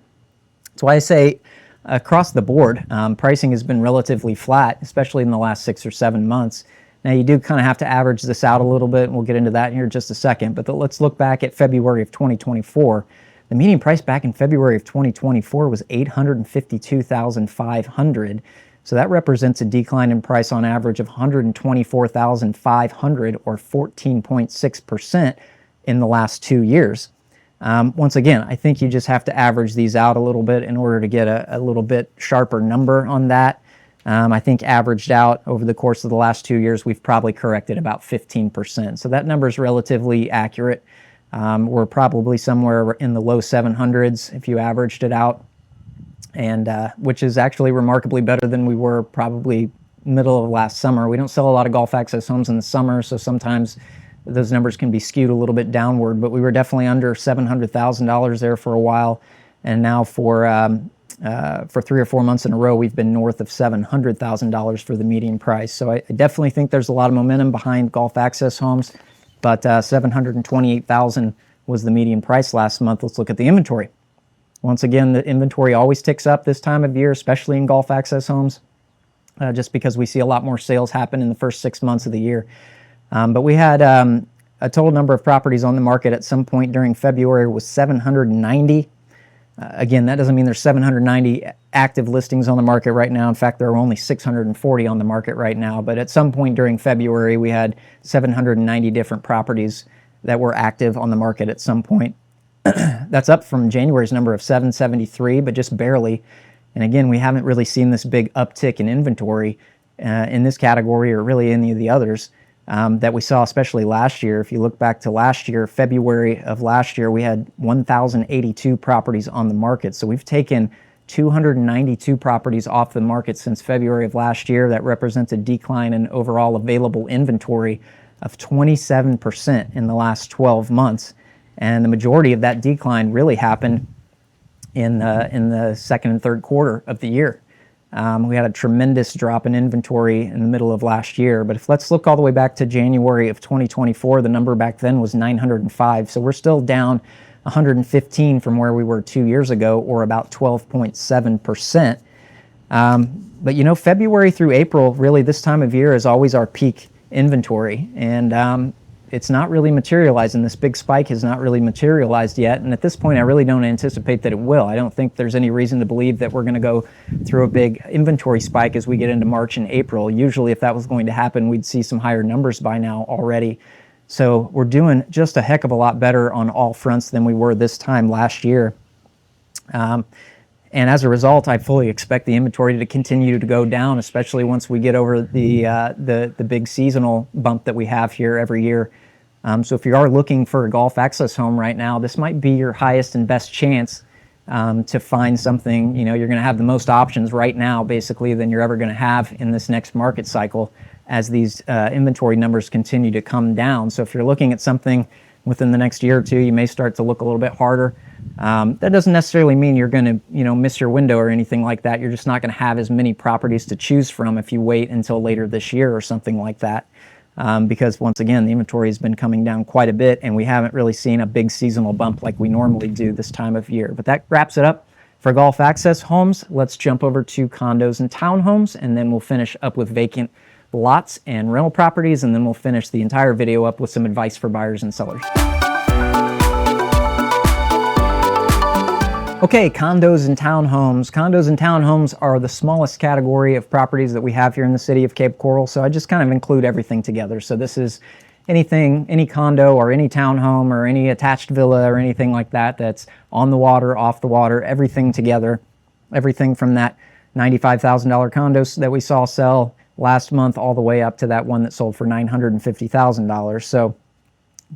why I say across the board, pricing has been relatively flat, especially in the last 6 or 7 months. Now, you do kind of have to average this out a little bit, and we'll get into that here in just a second. But let's look back at February of 2024. The median price back in February of 2024 was $852,500. So that represents a decline in price on average of $124,500, or 14.6% in the last 2 years. Once again, I think you just have to average these out a little bit in order to get a little bit sharper number on that. I think averaged out over the course of the last 2 years, we've probably corrected about 15%. So that number is relatively accurate. We're probably somewhere in the low 700s if you averaged it out, and which is actually remarkably better than we were probably middle of last summer. We don't sell a lot of Gulf Access Homes in the summer, so sometimes those numbers can be skewed a little bit downward, but we were definitely under $700,000 there for a while, and now for 3 or 4 months in a row, we've been north of $700,000 for the median price. So I definitely think there's a lot of momentum behind Gulf Access Homes, but $728,000 was the median price last month. Let's look at the inventory. Once again, the inventory always ticks up this time of year, especially in Gulf Access Homes, just because we see a lot more sales happen in the first 6 months of the year. But we had a total number of properties on the market at some point during February was 790. Again, that doesn't mean there's 790 active listings on the market right now. In fact, there are only 640 on the market right now. But at some point during February, we had 790 different properties that were active on the market at some point. That's up from January's number of 773, but just barely. And again, we haven't really seen this big uptick in inventory in this category, or really any of the others that we saw, especially last year. If you look back to last year, February of last year, we had 1,082 properties on the market. So we've taken 292 properties off the market since February of last year. That represents a decline in overall available inventory of 27% in the last 12 months. And the majority of that decline really happened in the second and third quarter of the year. We had a tremendous drop in inventory in the middle of last year. But let's look all the way back to January of 2024, the number back then was 905. So we're still down 115 from where we were 2 years ago, or about 12.7%. But February through April, really this time of year is always our peak inventory. And it's not really materialized, and this big spike has not really materialized yet. And at this point, I really don't anticipate that it will. I don't think there's any reason to believe that we're going to go through a big inventory spike as we get into March and April. Usually, if that was going to happen, we'd see some higher numbers by now already. So we're doing just a heck of a lot better on all fronts than we were this time last year. And as a result, I fully expect the inventory to continue to go down, especially once we get over the big seasonal bump that we have here every year. So if you are looking for a Gulf Access home right now, this might be your highest and best chance to find something. You're going to have the most options right now, basically, than you're ever going to have in this next market cycle as these inventory numbers continue to come down. So if you're looking at something within the next year or two, you may start to look a little bit harder. That doesn't necessarily mean you're going to, miss your window or anything like that. You're just not going to have as many properties to choose from if you wait until later this year or something like that. Because once again, the inventory has been coming down quite a bit, and we haven't really seen a big seasonal bump like we normally do this time of year. But that wraps it up for Gulf Access Homes. Let's jump over to condos and townhomes, and then we'll finish up with vacant lots and rental properties, and then we'll finish the entire video up with some advice for buyers and sellers. Okay, condos and townhomes. Condos and townhomes are the smallest category of properties that we have here in the city of Cape Coral, so I just kind of include everything together. So this is anything, any condo or any townhome or any attached villa or anything like that that's on the water, off the water, everything together. Everything from that $95,000 condos that we saw sell last month all the way up to that one that sold for $950,000. So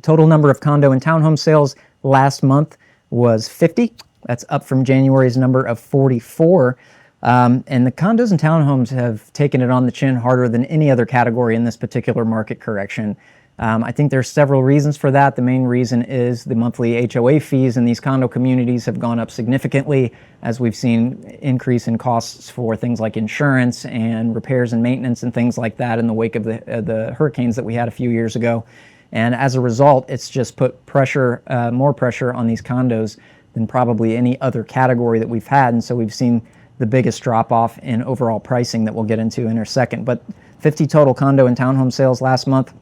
total number of condo and townhome sales last month was 50. That's up from January's number of 44. And the condos and townhomes have taken it on the chin harder than any other category in this particular market correction. I think there's several reasons for that. The main reason is the monthly HOA fees in these condo communities have gone up significantly as we've seen increase in costs for things like insurance and repairs and maintenance and things like that in the wake of the hurricanes that we had a few years ago. And as a result, it's just put pressure, more pressure on these condos than probably any other category that we've had. And so we've seen the biggest drop off in overall pricing that we'll get into in a second. But 50 total condo and townhome sales last month.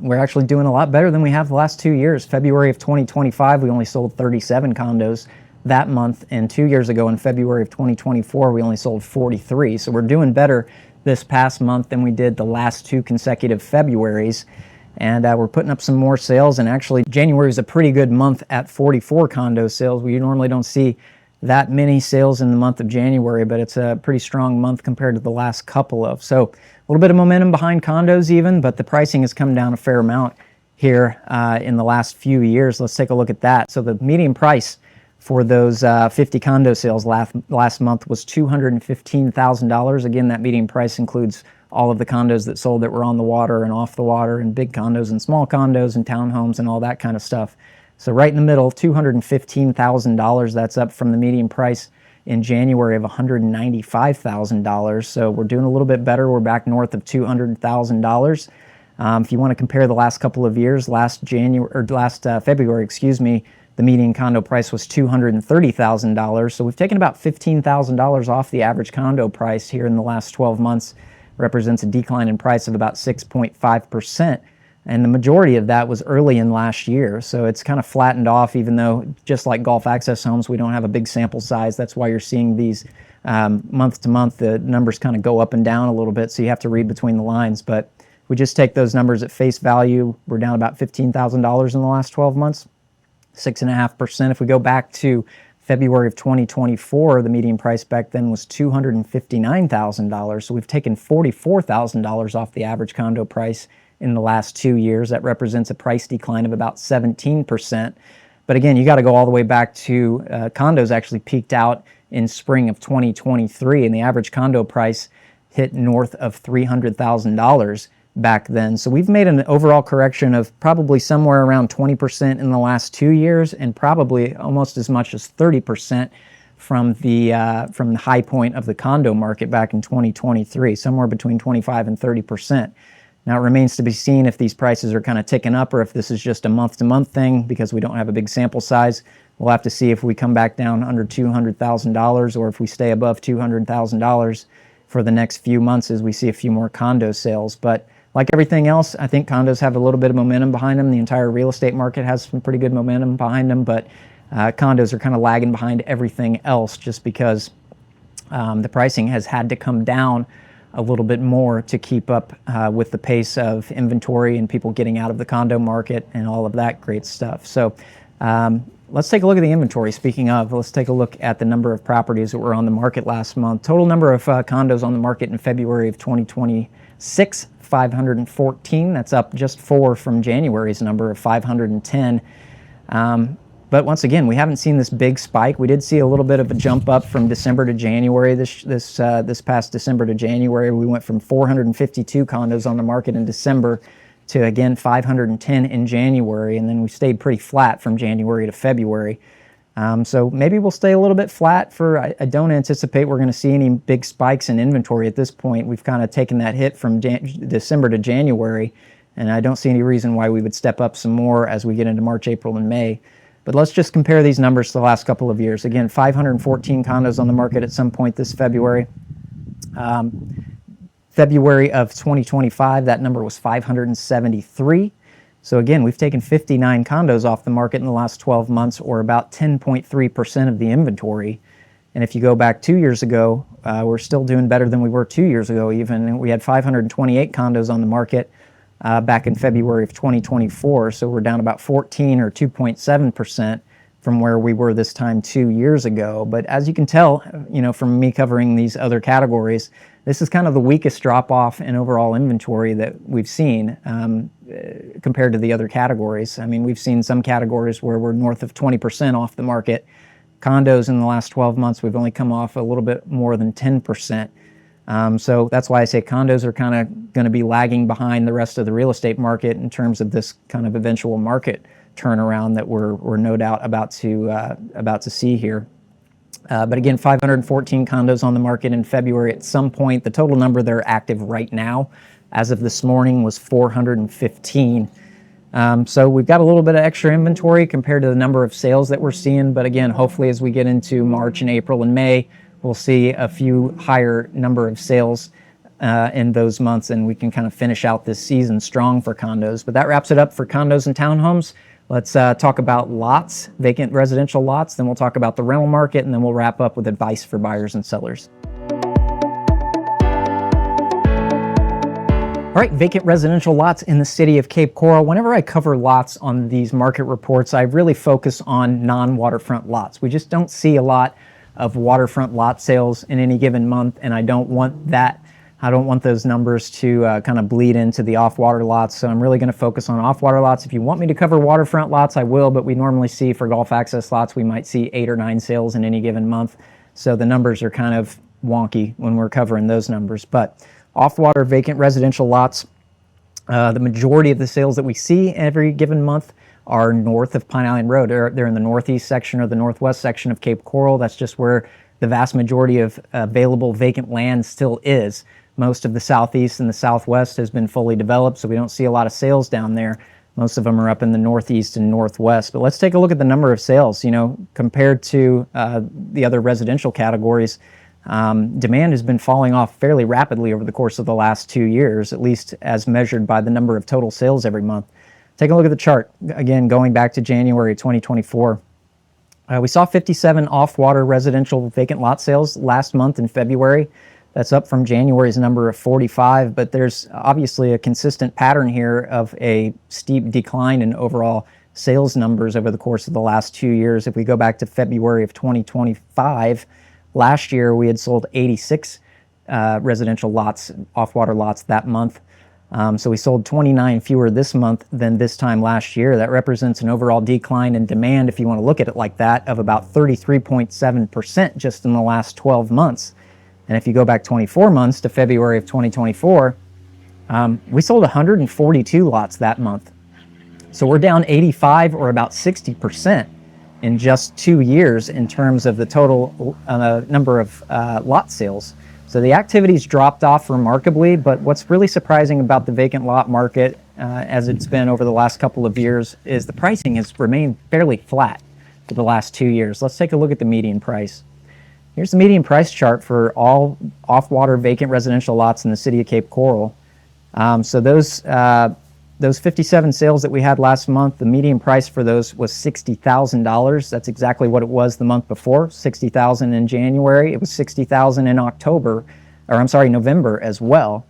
We're actually doing a lot better than we have the last 2 years. February of 2025, we only sold 37 condos that month. And 2 years ago in February of 2024, we only sold 43. So we're doing better this past month than we did the last 2 consecutive Februaries. And we're putting up some more sales, and actually January was a pretty good month at 44 condo sales. We normally don't see that many sales in the month of January, but it's a pretty strong month compared to the last couple of. So a little bit of momentum behind condos even, but the pricing has come down a fair amount here in the last few years. Let's take a look at that. So the median price for those 50 condo sales last month was $215,000. Again, that median price includes all of the condos that sold that were on the water and off the water, and big condos and small condos and townhomes and all that kind of stuff. So right in the middle, $215,000. That's up from the median price in January of $195,000. So we're doing a little bit better. We're back north of $200,000. If you want to compare the last couple of years, last February, the median condo price was $230,000. So we've taken about $15,000 off the average condo price here in the last 12 months. Represents a decline in price of about 6.5%. And the majority of that was early in last year. So it's kind of flattened off, even though just like Gulf Access Homes, we don't have a big sample size. That's why you're seeing these month to month, the numbers kind of go up and down a little bit. So you have to read between the lines. But we just take those numbers at face value. We're down about $15,000 in the last 12 months, 6.5%. If we go back to February of 2024, the median price back then was $259,000. So we've taken $44,000 off the average condo price in the last 2 years. That represents a price decline of about 17%. But again, you got to go all the way back to condos actually peaked out in spring of 2023, and the average condo price hit north of $300,000 back then. So we've made an overall correction of probably somewhere around 20% in the last 2 years, and probably almost as much as 30% from the high point of the condo market back in 2023, somewhere between 25 and 30%. Now it remains to be seen if these prices are kind of ticking up or if this is just a month-to-month thing because we don't have a big sample size. We'll have to see if we come back down under $200,000 or if we stay above $200,000 for the next few months as we see a few more condo sales. But like everything else, I think condos have a little bit of momentum behind them. The entire real estate market has some pretty good momentum behind them, but condos are kind of lagging behind everything else just because the pricing has had to come down a little bit more to keep up with the pace of inventory and people getting out of the condo market and all of that great stuff. So let's take a look at the inventory. Speaking of, let's take a look at the number of properties that were on the market last month. Total number of condos on the market in February of 2026, 514. That's up just 4 from January's number of 510. But once again, we haven't seen this big spike. We did see a little bit of a jump up from December to January. This past December to January, we went from 452 condos on the market in December to, again, 510 in January, and then we stayed pretty flat from January to February. So maybe we'll stay a little bit flat I don't anticipate we're going to see any big spikes in inventory at this point. We've kind of taken that hit from December to January, and I don't see any reason why we would step up some more as we get into March, April, and May. But let's just compare these numbers to the last couple of years. Again, 514 condos on the market at some point this February. February of 2025, that number was 573. So again, we've taken 59 condos off the market in the last 12 months, or about 10.3% of the inventory. And if you go back 2 years ago, we're still doing better than we were 2 years ago even. We had 528 condos on the market back in February of 2024. So we're down about 14 or 2.7% from where we were this time 2 years ago. But as you can tell, from me covering these other categories, this is kind of the weakest drop-off in overall inventory that we've seen compared to the other categories. I mean, we've seen some categories where we're north of 20% off the market. Condos in the last 12 months, we've only come off a little bit more than 10%. So that's why I say condos are kind of going to be lagging behind the rest of the real estate market in terms of this kind of eventual market turnaround that we're no doubt about to see here. But again, 514 condos on the market in February. At some point, the total number that are active right now, as of this morning, was 415. So we've got a little bit of extra inventory compared to the number of sales that we're seeing. But again, hopefully as we get into March and April and May, we'll see a few higher number of sales in those months, and we can kind of finish out this season strong for condos. But that wraps it up for condos and townhomes. Let's talk about lots, vacant residential lots, then we'll talk about the rental market, and then we'll wrap up with advice for buyers and sellers. All right, vacant residential lots in the city of Cape Coral. Whenever I cover lots on these market reports, I really focus on non-waterfront lots. We just don't see a lot of waterfront lot sales in any given month, and I don't want that. I don't want those numbers to kind of bleed into the off-water lots, so I'm really going to focus on off-water lots. If you want me to cover waterfront lots, I will, but we normally see for golf access lots, we might see 8 or 9 sales in any given month, so the numbers are kind of wonky when we're covering those numbers. But off-water vacant residential lots, the majority of the sales that we see every given month are north of Pine Island Road. They're in the northeast section or the northwest section of Cape Coral. That's just where the vast majority of available vacant land still is. Most of the southeast and the southwest has been fully developed, so we don't see a lot of sales down there. Most of them are up in the northeast and northwest. But let's take a look at the number of sales. Compared to the other residential categories, demand has been falling off fairly rapidly over the course of the last 2 years, at least as measured by the number of total sales every month. Take a look at the chart. Again, going back to January 2024. We saw 57 off-water residential vacant lot sales last month in February. That's up from January's number of 45, but there's obviously a consistent pattern here of a steep decline in overall sales numbers over the course of the last 2 years. If we go back to February of 2025, last year we had sold 86 residential lots, off-water lots that month. So we sold 29 fewer this month than this time last year. That represents an overall decline in demand, if you want to look at it like that, of about 33.7% just in the last 12 months. And if you go back 24 months to February of 2024, we sold 142 lots that month. So we're down 85 or about 60% in just 2 years in terms of the total number of lot sales. So the activity's dropped off remarkably, but what's really surprising about the vacant lot market, as it's been over the last couple of years, is the pricing has remained fairly flat for the last 2 years. Let's take a look at the median price. Here's the median price chart for all off-water vacant residential lots in the city of Cape Coral. So those 57 sales that we had last month, the median price for those was $60,000. That's exactly what it was the month before, $60,000 in January. It was $60,000 in November as well.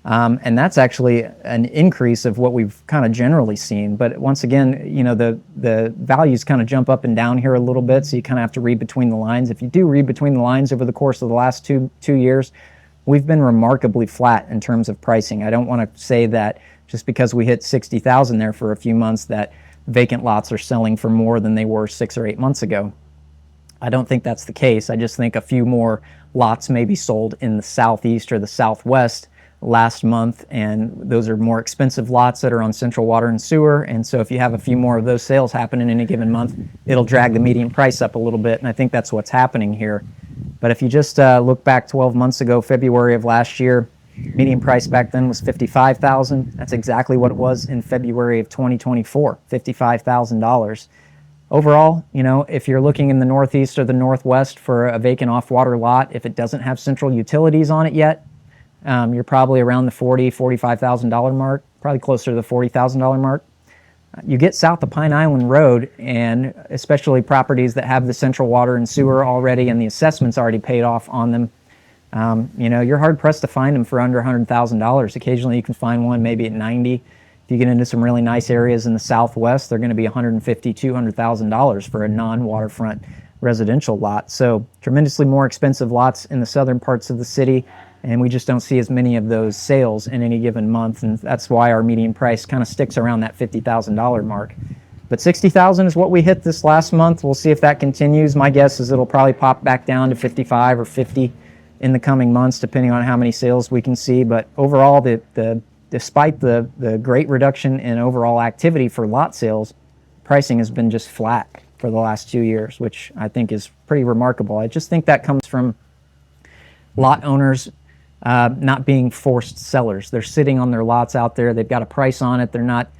And that's actually an increase of what we've kind of generally seen. But once again, the values kind of jump up and down here a little bit, so you kind of have to read between the lines. If you do read between the lines over the course of the last two years, we've been remarkably flat in terms of pricing. I don't want to say that just because we hit 60,000 there for a few months that vacant lots are selling for more than they were 6 or 8 months ago. I don't think that's the case. I just think a few more lots may be sold in the southeast or the southwest last month, and those are more expensive lots that are on central water and sewer. And so if you have a few more of those sales happen in any given month, it'll drag the median price up a little bit, and I think that's what's happening here. But if you just look back 12 months ago, February of last year, median price back then was $55,000. That's exactly what it was in February of 2024, $55,000. Overall, you know, if you're looking in the Northeast or the Northwest for a vacant off-water lot, if it doesn't have central utilities on it yet, you're probably around the $40,000, $45,000 mark, probably closer to the $40,000 mark. You get south of Pine Island Road, and especially properties that have the central water and sewer already and the assessments already paid off on them, you know, you're hard-pressed to find them for under $100,000. Occasionally you can find one maybe at $90,000. If you get into some really nice areas in the Southwest, they're going to be $150,000, $200,000 for a non-waterfront residential lot. So tremendously more expensive lots in the southern parts of the city, and we just don't see as many of those sales in any given month, and that's why our median price kind of sticks around that $50,000 mark. But $60,000 is what we hit this last month. We'll see if that continues. My guess is it'll probably pop back down to 55 or 50 in the coming months, depending on how many sales we can see. But overall, despite the great reduction in overall activity for lot sales, pricing has been just flat for the last 2 years, which I think is pretty remarkable. I just think that comes from lot owners not being forced sellers. They're sitting on their lots out there. They've got a price on it. They're not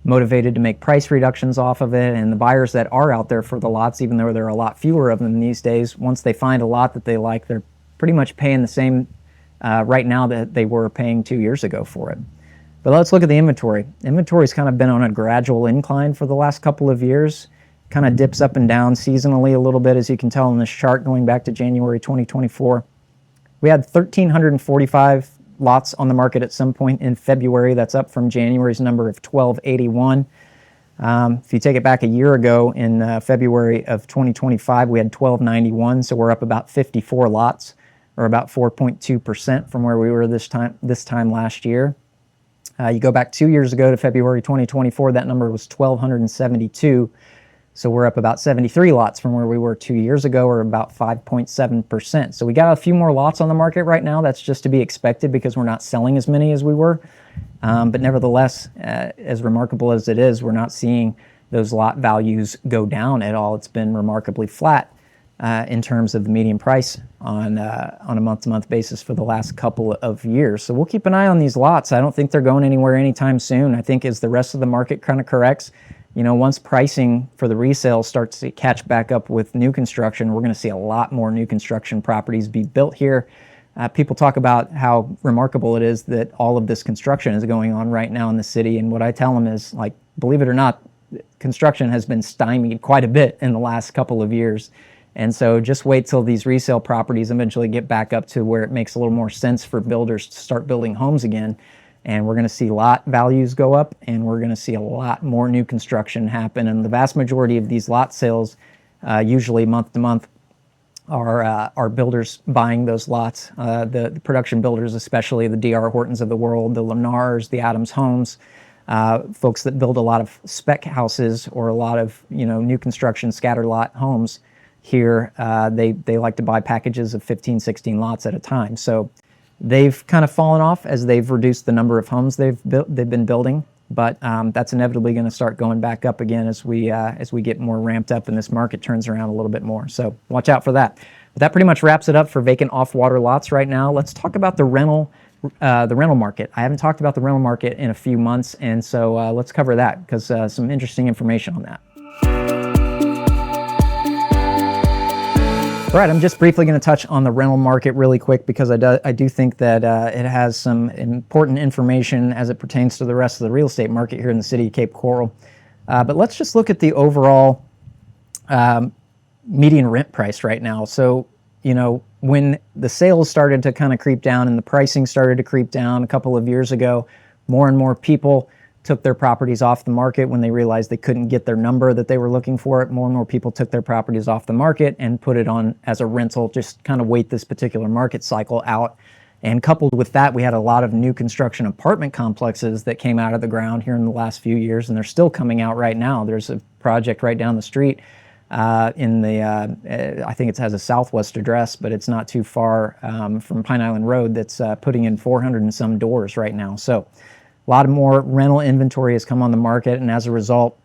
motivated to make price reductions off of it. And the buyers that are out there for the lots, even though there are a lot fewer of them these days, once they find a lot that they like, they're pretty much paying the same right now that they were paying 2 years ago for it. But let's look at the inventory. Inventory's kind of been on a gradual incline for the last couple of years. Kind of dips up and down seasonally a little bit, as you can tell in this chart going back to January 2024. We had 1,345 lots on the market at some point in February. That's up from January's number of 1,281. If you take it back a year ago in February of 2025, we had 1,291, so we're up about 54 lots, or about 4.2% from where we were this time last year. You go back 2 years ago to February 2024, that number was 1,272. So we're up about 73 lots from where we were 2 years ago, or about 5.7%. So we got a few more lots on the market right now. That's just to be expected because we're not selling as many as we were. But nevertheless, as remarkable as it is, we're not seeing those lot values go down at all. It's been remarkably flat in terms of the median price on a month-to-month basis for the last couple of years. So we'll keep an eye on these lots. I don't think they're going anywhere anytime soon. I think as the rest of the market kind of corrects, you know, once pricing for the resale starts to catch back up with new construction, we're going to see a lot more new construction properties be built here. People talk about how remarkable it is that all of this construction is going on right now in the city. And what I tell them is, like, believe it or not, construction has been stymied quite a bit in the last couple of years. And so just wait till these resale properties eventually get back up to where it makes a little more sense for builders to start building homes again. And we're going to see lot values go up, and we're going to see a lot more new construction happen. And the vast majority of these lot sales, usually month to month, are builders buying those lots. The production builders, especially the D.R. Hortons of the world, the Lennars, the Adams Homes, folks that build a lot of spec houses or a lot of, you know, new construction scatter lot homes here. They like to buy packages of 15, 16 lots at a time. So they've kind of fallen off as they've reduced the number of homes they've been building, but that's inevitably going to start going back up again as we get more ramped up and this market turns around a little bit more. So watch out for that. But that pretty much wraps it up for vacant off-water lots right now. Let's talk about the rental market. I haven't talked about the rental market in a few months, and so let's cover that because some interesting information on that. All right, I'm just briefly going to touch on the rental market really quick because I do think that it has some important information as it pertains to the rest of the real estate market here in the city of Cape Coral. But let's just look at the overall median rent price right now. So, you know, when the sales started to kind of creep down and the pricing started to creep down a couple of years ago, more and more people took their properties off the market when they realized they couldn't get their number that they were looking for. More and more people took their properties off the market and put it on as a rental, just kind of wait this particular market cycle out. And coupled with that, we had a lot of new construction apartment complexes that came out of the ground here in the last few years, and they're still coming out right now. There's a project right down the street in the, I think it has a Southwest address, but it's not too far from Pine Island Road, that's putting in 400 and some doors right now. So a lot of more rental inventory has come on the market, and as a result,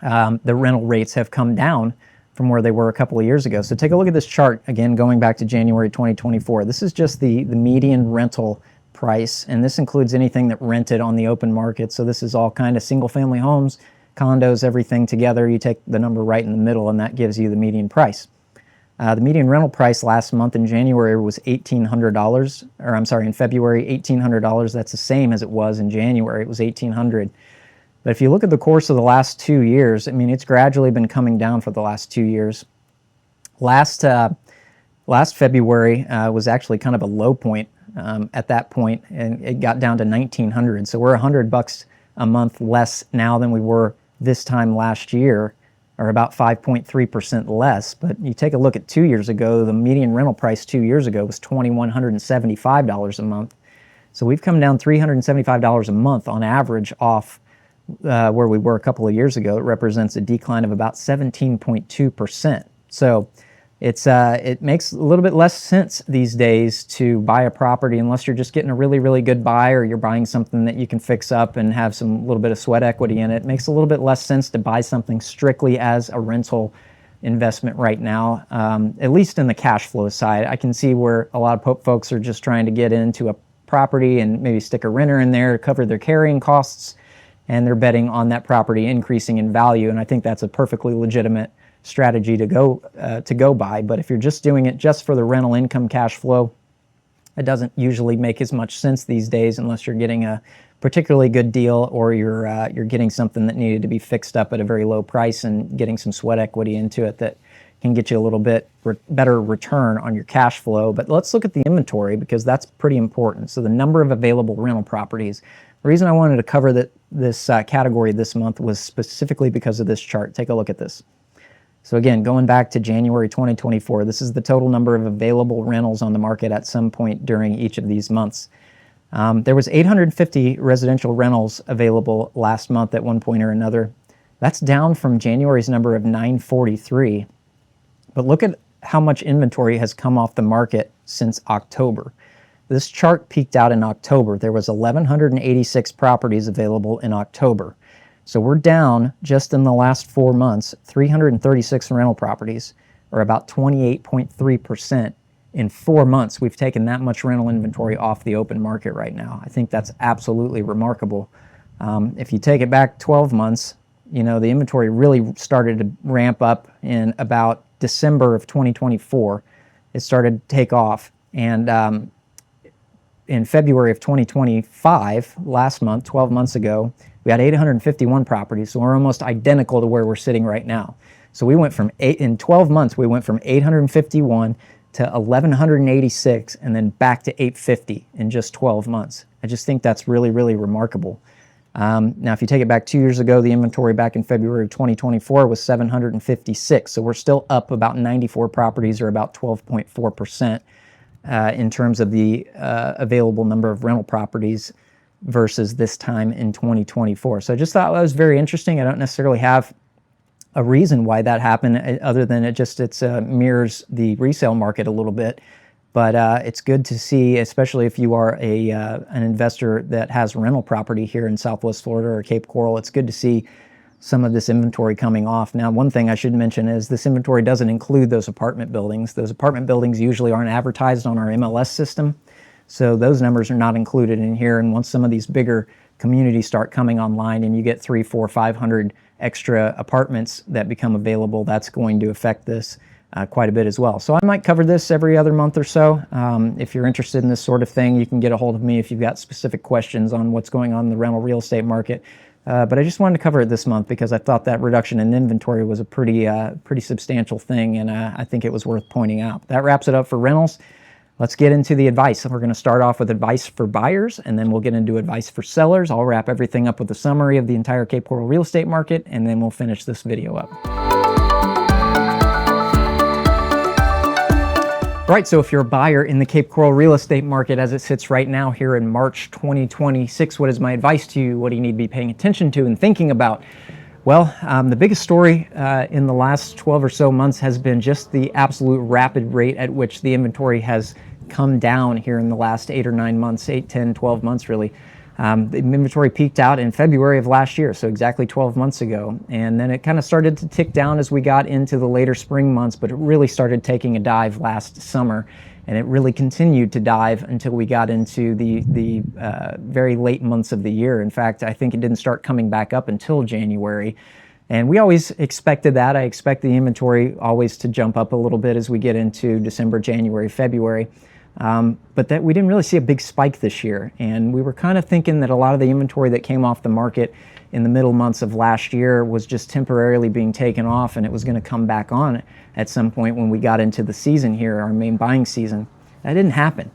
the rental rates have come down from where they were a couple of years ago. So take a look at this chart, again, going back to January 2024. This is just the median rental price, and this includes anything that rented on the open market. So this is all kind of single-family homes, condos, everything together. You take the number right in the middle, and that gives you the median price. The median rental price last month in January was $1,800, or I'm sorry, in February, $1,800. That's the same as it was in January. It was $1,800. But if you look at the course of the last 2 years, I mean, it's gradually been coming down for the last 2 years. Last February was actually kind of a low point at that point, and it got down to $1,900. So we're $100 a month less now than we were this time last year, or about 5.3% less. But you take a look at 2 years ago, the median rental price 2 years ago was $2,175 a month. So we've come down $375 a month on average off where we were a couple of years ago. It represents a decline of about 17.2%. So it makes a little bit less sense these days to buy a property unless you're just getting a really, really good buy, or you're buying something that you can fix up and have some little bit of sweat equity in it. It makes a little bit less sense to buy something strictly as a rental investment right now, at least in the cash flow side. I can see where a lot of folks are just trying to get into a property and maybe stick a renter in there to cover their carrying costs, and they're betting on that property increasing in value. And I think that's a perfectly legitimate strategy to go by. But if you're just doing it just for the rental income cash flow, it doesn't usually make as much sense these days, unless you're getting a particularly good deal, or you're getting something that needed to be fixed up at a very low price and getting some sweat equity into it that can get you a little bit better return on your cash flow. But let's look at the inventory, because that's pretty important. So the number of available rental properties. The reason I wanted to cover this category this month was specifically because of this chart. Take a look at this. So again, going back to January 2024, this is the total number of available rentals on the market at some point during each of these months. There was 850 residential rentals available last month at one point or another. That's down from January's number of 943. But look at how much inventory has come off the market since October. This chart peaked out in October. There was 1,186 properties available in October. So we're down, just in the last 4 months, 336 rental properties, or about 28.3%. In 4 months, we've taken that much rental inventory off the open market right now. I think that's absolutely remarkable. If you take it back 12 months, you know, the inventory really started to ramp up in about December of 2024. It started to take off. And in February of 2025, last month, 12 months ago, we had 851 properties, so we're almost identical to where we're sitting right now. So we went from in 12 months, we went from 851 to 1,186, and then back to 850 in just 12 months. I just think that's really, really remarkable. Now, if you take it back 2 years ago, the inventory back in February of 2024 was 756. So we're still up about 94 properties, or about 12.4%. In terms of the available number of rental properties versus this time in 2024. So I just thought that was very interesting. I don't necessarily have a reason why that happened, other than it mirrors the resale market a little bit. But it's good to see, especially if you are an investor that has rental property here in Southwest Florida or Cape Coral, it's good to see some of this inventory coming off. Now, one thing I should mention is this inventory doesn't include those apartment buildings. Those apartment buildings usually aren't advertised on our MLS system, so those numbers are not included in here. And once some of these bigger communities start coming online and you get 300, 400, 500 extra apartments that become available, that's going to affect this quite a bit as well. So I might cover this every other month or so. If you're interested in this sort of thing, you can get a hold of me if you've got specific questions on what's going on in the rental real estate market. But I just wanted to cover it this month because I thought that reduction in inventory was a pretty substantial thing, and I think it was worth pointing out. That wraps it up for rentals. Let's get into the advice. We're going to start off with advice for buyers, and then we'll get into advice for sellers. I'll wrap everything up with a summary of the entire Cape Coral real estate market, and then we'll finish this video up. Right, so if you're a buyer in the Cape Coral real estate market as it sits right now here in March 2026, what is my advice to you? What do you need to be paying attention to and thinking about? Well, the biggest story in the last 12 or so months has been just the absolute rapid rate at which the inventory has come down here in the last 8 or 9 months, 8, 10, 12 months really. The inventory peaked out in February of last year, so exactly 12 months ago. And then it kind of started to tick down as we got into the later spring months, but it really started taking a dive last summer. And it really continued to dive until we got into the very late months of the year. In fact, I think it didn't start coming back up until January. And we always expected that. I expect the inventory always to jump up a little bit as we get into December, January, February. But that we didn't really see a big spike this year. And we were kind of thinking that a lot of the inventory that came off the market in the middle months of last year was just temporarily being taken off, and it was going to come back on at some point when we got into the season here, our main buying season. That didn't happen.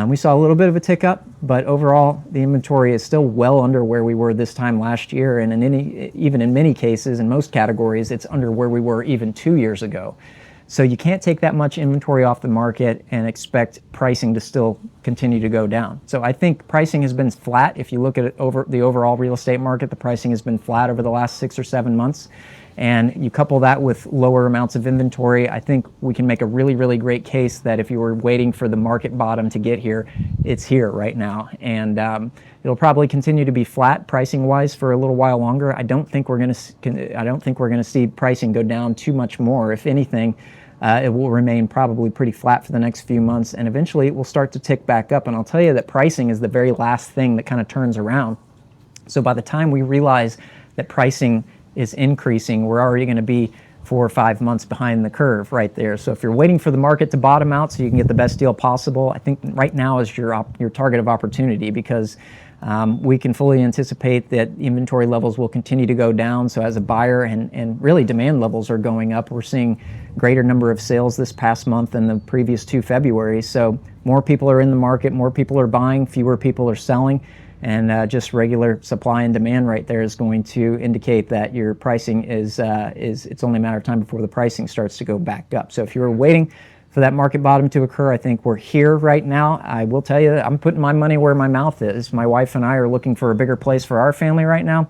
We saw a little bit of a tick up, but overall the inventory is still well under where we were this time last year, and even in many cases, in most categories, it's under where we were even 2 years ago. So you can't take that much inventory off the market and expect pricing to still continue to go down. So I think pricing has been flat. If you look at it over the overall real estate market, the pricing has been flat over the last 6 or 7 months. And you couple that with lower amounts of inventory, I think we can make a really, really great case that if you were waiting for the market bottom to get here, it's here right now. And it'll probably continue to be flat pricing-wise for a little while longer. I don't think we're going to see pricing go down too much more. If anything, it will remain probably pretty flat for the next few months, and eventually it will start to tick back up. And I'll tell you that pricing is the very last thing that kind of turns around. So by the time we realize that pricing is increasing, we're already going to be 4 or 5 months behind the curve right there. So if you're waiting for the market to bottom out so you can get the best deal possible, I think right now is your target of opportunity, because we can fully anticipate that inventory levels will continue to go down. So as a buyer, and really demand levels are going up. We're seeing greater number of sales this past month than the previous 2 Februarys. So more people are in the market, more people are buying, fewer people are selling. And just regular supply and demand right there is going to indicate that your pricing is it's only a matter of time before the pricing starts to go back up. So if you were waiting for that market bottom to occur, I think we're here right now. I will tell you that I'm putting my money where my mouth is. My wife and I are looking for a bigger place for our family right now.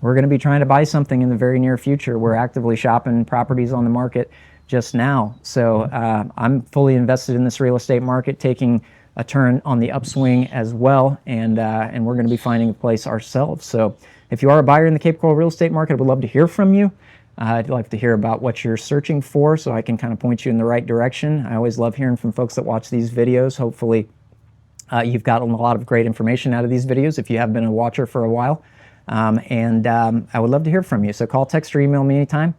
We're going to be trying to buy something in the very near future. We're actively shopping properties on the market just now. So I'm fully invested in this real estate market, taking a turn on the upswing as well, and we're going to be finding a place ourselves. So if you are a buyer in the Cape Coral real estate market, I would love to hear from you. I'd like to hear about what you're searching for so I can kind of point you in the right direction. I always love hearing from folks that watch these videos. Hopefully you've gotten a lot of great information out of these videos if you have been a watcher for a while. I would love to hear from you. So call, text, or email me anytime.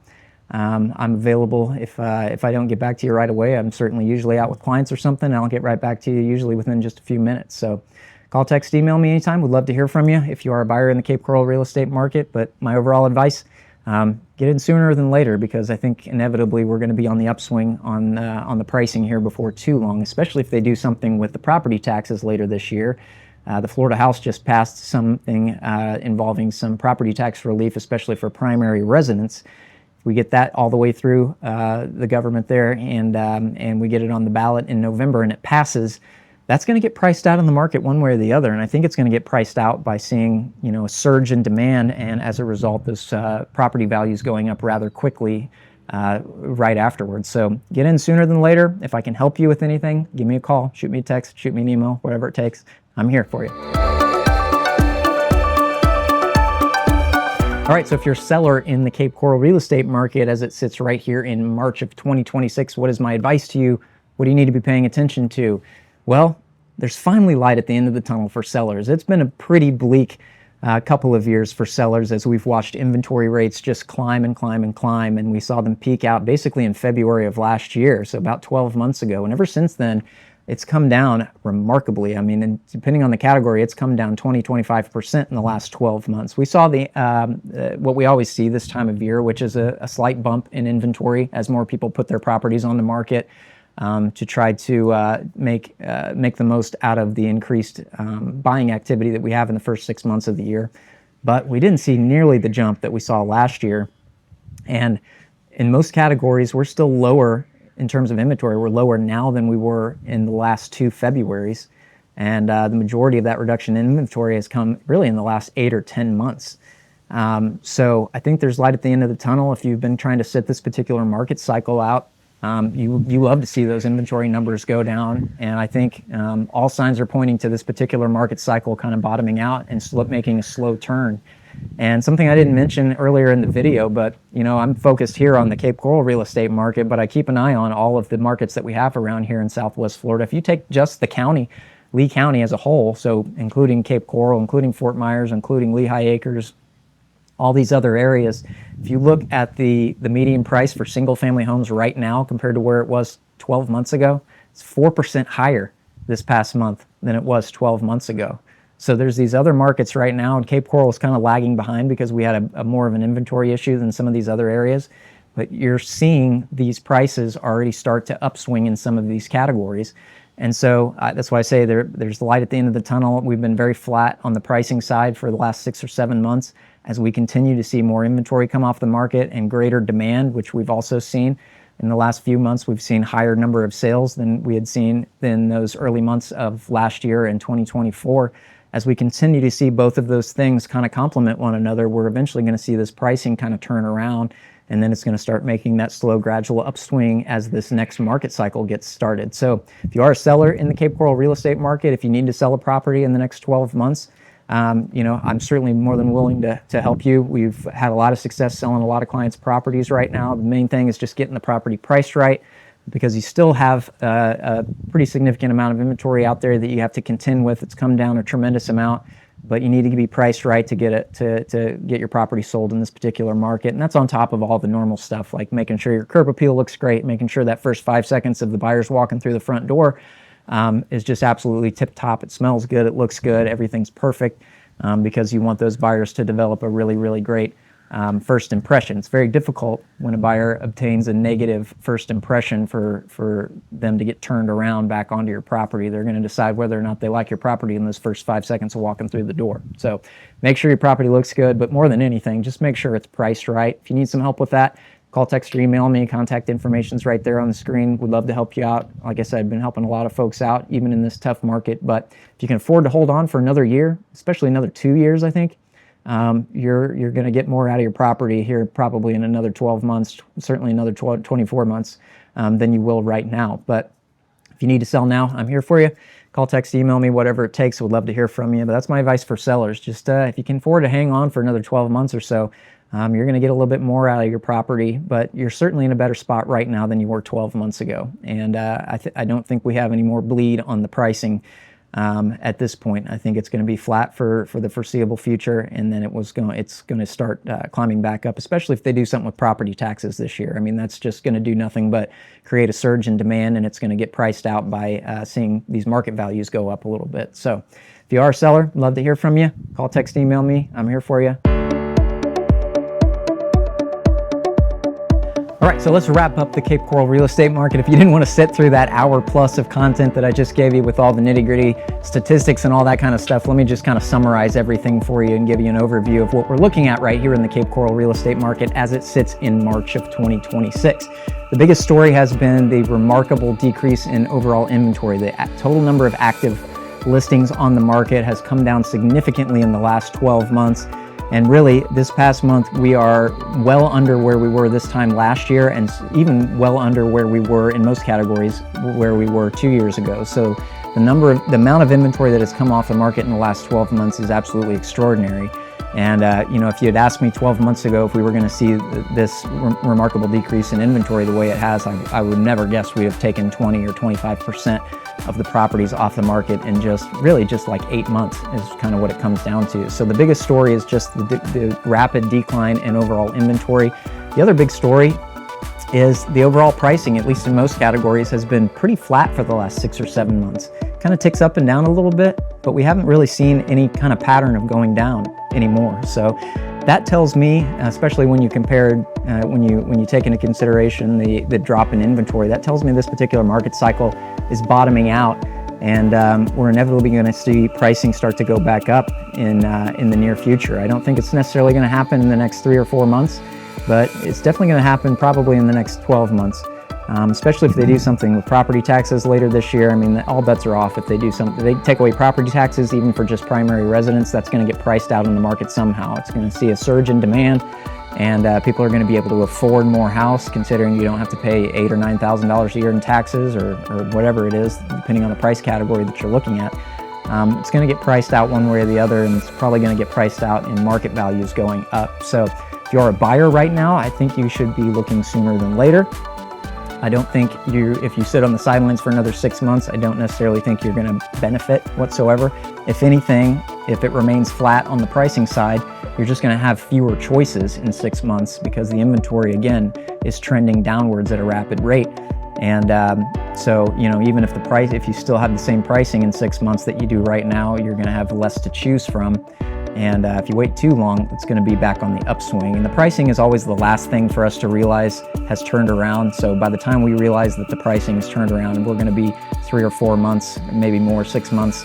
I'm available if I don't get back to you right away. I'm certainly usually out with clients or something, and I'll get right back to you usually within just a few minutes. So call, text, email me anytime. Would love to hear from you if you are a buyer in the Cape Coral real estate market. But my overall advice, get in sooner than later, because I think inevitably we're going to be on the upswing on the pricing here before too long, especially if they do something with the property taxes later this year. The Florida House just passed something involving some property tax relief, especially for primary residents. We get that all the way through the government there, and we get it on the ballot in November, and it passes. That's going to get priced out in the market one way or the other, and I think it's going to get priced out by seeing, a surge in demand, and as a result, those property values going up rather quickly right afterwards. So get in sooner than later. If I can help you with anything, give me a call, shoot me a text, shoot me an email, whatever it takes. I'm here for you. All right, so if you're a seller in the Cape Coral real estate market as it sits right here in March of 2026, what is my advice to you? What do you need to be paying attention to? Well, there's finally light at the end of the tunnel for sellers. It's been a pretty bleak couple of years for sellers as we've watched inventory rates just climb and climb and climb, and we saw them peak out basically in February of last year, so about 12 months ago. And ever since then, it's come down remarkably. I mean, and depending on the category, it's come down 20-25% in the last 12 months. We saw what we always see this time of year, which is a slight bump in inventory as more people put their properties on the market to try to make the most out of the increased buying activity that we have in the first 6 months of the year. But we didn't see nearly the jump that we saw last year. And in most categories, we're still lower in terms of inventory. We're lower now than we were in the last 2 Februarys. And the majority of that reduction in inventory has come really in the last 8 or 10 months. So I think there's light at the end of the tunnel. If you've been trying to sit this particular market cycle out, you love to see those inventory numbers go down. And I think all signs are pointing to this particular market cycle kind of bottoming out and making a slow turn. And something I didn't mention earlier in the video, but I'm focused here on the Cape Coral real estate market, but I keep an eye on all of the markets that we have around here in Southwest Florida. If you take just the county, Lee County as a whole, so including Cape Coral, including Fort Myers, including Lehigh Acres, all these other areas, if you look at the median price for single family homes right now compared to where it was 12 months ago, it's 4% higher this past month than it was 12 months ago. So there's these other markets right now, and Cape Coral is kind of lagging behind because we had a more of an inventory issue than some of these other areas. But you're seeing these prices already start to upswing in some of these categories. And so that's why I say there's the light at the end of the tunnel. We've been very flat on the pricing side for the last 6 or 7 months as we continue to see more inventory come off the market and greater demand, which we've also seen. In the last few months, we've seen higher number of sales than we had seen in those early months of last year in 2024. As we continue to see both of those things kind of complement one another, we're eventually going to see this pricing kind of turn around, and then it's going to start making that slow, gradual upswing as this next market cycle gets started. So if you are a seller in the Cape Coral real estate market, if you need to sell a property in the next 12 months, I'm certainly more than willing to help you. We've had a lot of success selling a lot of clients' properties right now. The main thing is just getting the property priced right, because you still have a pretty significant amount of inventory out there that you have to contend with. It's come down a tremendous amount, but you need to be priced right to get it to get your property sold in this particular market. And that's on top of all the normal stuff, like making sure your curb appeal looks great, making sure that first 5 seconds of the buyers walking through the front door is just absolutely tip top. It smells good, it looks good, everything's perfect, because you want those buyers to develop a really, really great first impression. It's very difficult when a buyer obtains a negative first impression for them to get turned around back onto your property. They're going to decide whether or not they like your property in those first 5 seconds of walking through the door. So make sure your property looks good, but more than anything, just make sure it's priced right. If you need some help with that, call, text, or email me. Contact information's right there on the screen. We'd love to help you out. Like I said, I've been helping a lot of folks out, even in this tough market. But if you can afford to hold on for another year, especially another 2 years, I think, you're going to get more out of your property here probably in another 12 months, certainly another 24 months than you will right now. But if you need to sell now, I'm here for you. Call, text, email me, whatever it takes. We'd love to hear from you. But that's my advice for sellers. Just if you can afford to hang on for another 12 months or so, you're going to get a little bit more out of your property, but you're certainly in a better spot right now than you were 12 months ago. And I don't think we have any more bleed on the pricing at this point. I think it's going to be flat for the foreseeable future, and then it's going to start climbing back up, especially if they do something with property taxes this year. I mean, that's just going to do nothing but create a surge in demand, and it's going to get priced out by seeing these market values go up a little bit. So if you are a seller, I'd love to hear from you. Call, text, email me. I'm here for you. All right, so let's wrap up the Cape Coral real estate market. If you didn't want to sit through that hour plus of content that I just gave you with all the nitty-gritty statistics and all that kind of stuff, let me just kind of summarize everything for you and give you an overview of what we're looking at right here in the Cape Coral real estate market as it sits in March of 2026. The biggest story has been the remarkable decrease in overall inventory. The total number of active listings on the market has come down significantly in the last 12 months. And really, this past month, we are well under where we were this time last year, and even well under where we were in most categories where we were 2 years ago. So the amount of inventory that has come off the market in the last 12 months is absolutely extraordinary. And if you had asked me 12 months ago if we were going to see this remarkable decrease in inventory the way it has, I would never guess we have taken 20 or 25% of the properties off the market in just like 8 months is kind of what it comes down to. So the biggest story is just the rapid decline in overall inventory. The other big story is the overall pricing, at least in most categories, has been pretty flat for the last 6 or 7 months. Kind of ticks up and down a little bit, but we haven't really seen any kind of pattern of going down anymore. So that tells me, especially when you compare, when you take into consideration the drop in inventory, that tells me this particular market cycle is bottoming out, and we're inevitably going to see pricing start to go back up in the near future. I don't think it's necessarily going to happen in the next 3 or 4 months, but it's definitely going to happen probably in the next 12 months. especially if they do something with property taxes later this year. I mean, all bets are off if they do something. They take away property taxes even for just primary residents. That's going to get priced out in the market somehow. It's going to see a surge in demand, and people are going to be able to afford more house, considering you don't have to pay $8,000 or $9,000 a year in taxes or whatever it is, depending on the price category that you're looking at. It's going to get priced out one way or the other, and it's probably going to get priced out in market values going up. So if you're a buyer right now, I think you should be looking sooner than later. I don't think if you sit on the sidelines for another 6 months, I don't necessarily think you're going to benefit whatsoever. If anything, if it remains flat on the pricing side, you're just going to have fewer choices in 6 months because the inventory, again, is trending downwards at a rapid rate. And so, even if you still have the same pricing in 6 months that you do right now, you're going to have less to choose from. And if you wait too long, it's going to be back on the upswing. And the pricing is always the last thing for us to realize has turned around. So by the time we realize that the pricing has turned around, we're going to be 3 or 4 months, maybe more, 6 months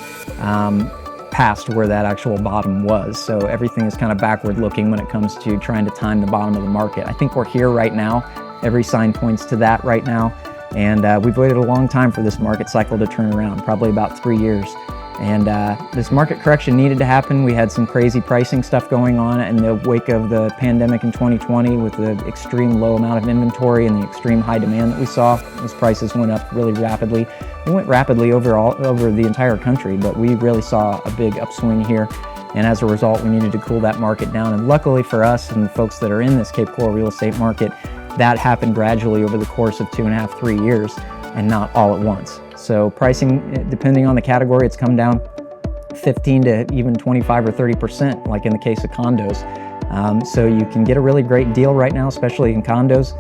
past where that actual bottom was. So everything is kind of backward looking when it comes to trying to time the bottom of the market. I think we're here right now. Every sign points to that right now. And we've waited a long time for this market cycle to turn around, probably about 3 years. And this market correction needed to happen. We had some crazy pricing stuff going on in the wake of the pandemic in 2020 with the extreme low amount of inventory and the extreme high demand that we saw. Those prices went up really rapidly. They went rapidly over the entire country, but we really saw a big upswing here. And as a result, we needed to cool that market down. And luckily for us and the folks that are in this Cape Coral real estate market, that happened gradually over the course of 2.5, 3 years and not all at once. So pricing, depending on the category, it's come down 15 to even 25 or 30%, like in the case of condos. So you can get a really great deal right now, especially in condos.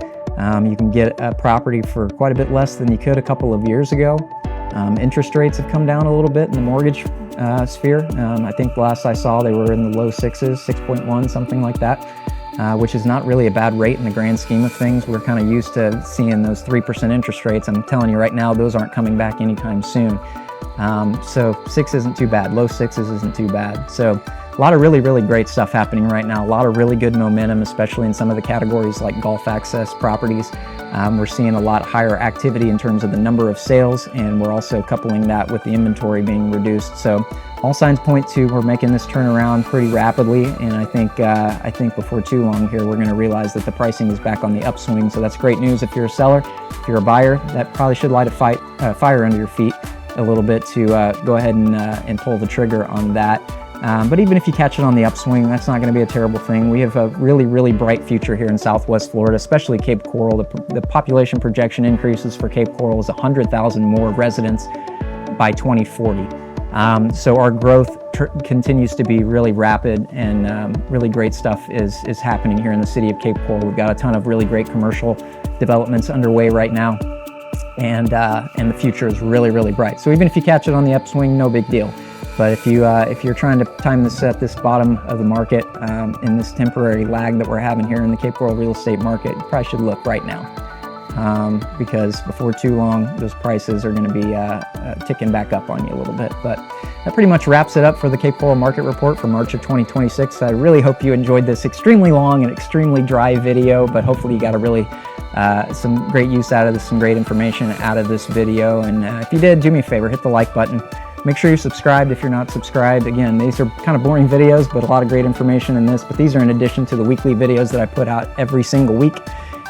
You can get a property for quite a bit less than you could a couple of years ago. Interest rates have come down a little bit in the mortgage sphere. I think the last I saw, they were in the low 6s, 6.1, something like that. Which is not really a bad rate in the grand scheme of things. We're kind of used to seeing those 3% interest rates. I'm telling you right now, those aren't coming back anytime soon. So 6 isn't too bad. Low 6s isn't too bad. So a lot of really, really great stuff happening right now. A lot of really good momentum, especially in some of the categories like golf access properties. We're seeing a lot higher activity in terms of the number of sales, and we're also coupling that with the inventory being reduced. So all signs point to we're making this turnaround pretty rapidly, and I think before too long here we're going to realize that the pricing is back on the upswing. So that's great news if you're a seller. If you're a buyer, that probably should light a fire under your feet a little bit to go ahead and pull the trigger on that. But even if you catch it on the upswing, that's not going to be a terrible thing. We have a really, really bright future here in Southwest Florida, especially Cape Coral. The population projection increases for Cape Coral is 100,000 more residents by 2040. So our growth continues to be really rapid, and really great stuff is happening here in the city of Cape Coral. We've got a ton of really great commercial developments underway right now, and the future is really, really bright. So even if you catch it on the upswing, no big deal. But if you're trying to time this at this bottom of the market, in this temporary lag that we're having here in the Cape Coral real estate market, you probably should look right now. Because before too long, those prices are going to be ticking back up on you a little bit. But that pretty much wraps it up for the Cape Coral Market Report for March of 2026. I really hope you enjoyed this extremely long and extremely dry video, but hopefully you got a really some great use out of this, some great information out of this video. And if you did, do me a favor, hit the like button. Make sure you're subscribed if you're not subscribed. Again, these are kind of boring videos, but a lot of great information in this. But these are in addition to the weekly videos that I put out every single week,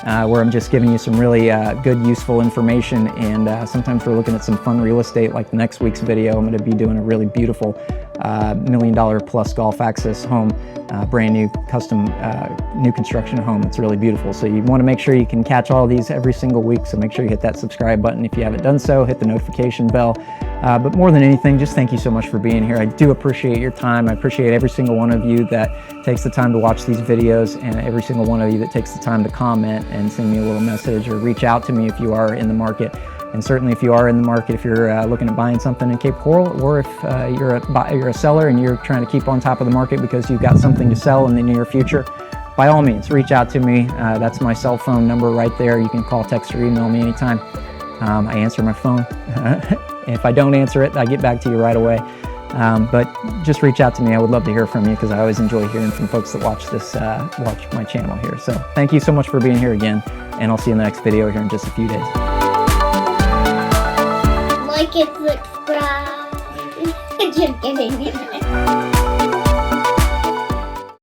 where I'm just giving you some really good, useful information. And sometimes we're looking at some fun real estate, like the next week's video. I'm going to be doing a really beautiful $1 million plus golf access home, brand new custom new construction home. It's really beautiful. So you want to make sure you can catch all these every single week. So make sure you hit that subscribe button if you haven't done so. Hit the notification bell. But more than anything, just thank you so much for being here. I do appreciate your time. I appreciate every single one of you that takes the time to watch these videos, and every single one of you that takes the time to comment and send me a little message or reach out to me if you are in the market. And certainly if you are in the market, if you're looking at buying something in Cape Coral, or if you're a seller and you're trying to keep on top of the market because you've got something to sell in the near future, by all means, reach out to me. That's my cell phone number right there. You can call, text, or email me anytime. I answer my phone. If I don't answer it, I get back to you right away. But just reach out to me. I would love to hear from you, because I always enjoy hearing from folks that watch my channel here. So thank you so much for being here again, and I'll see you in the next video here in just a few days. and subscribe. Just kidding.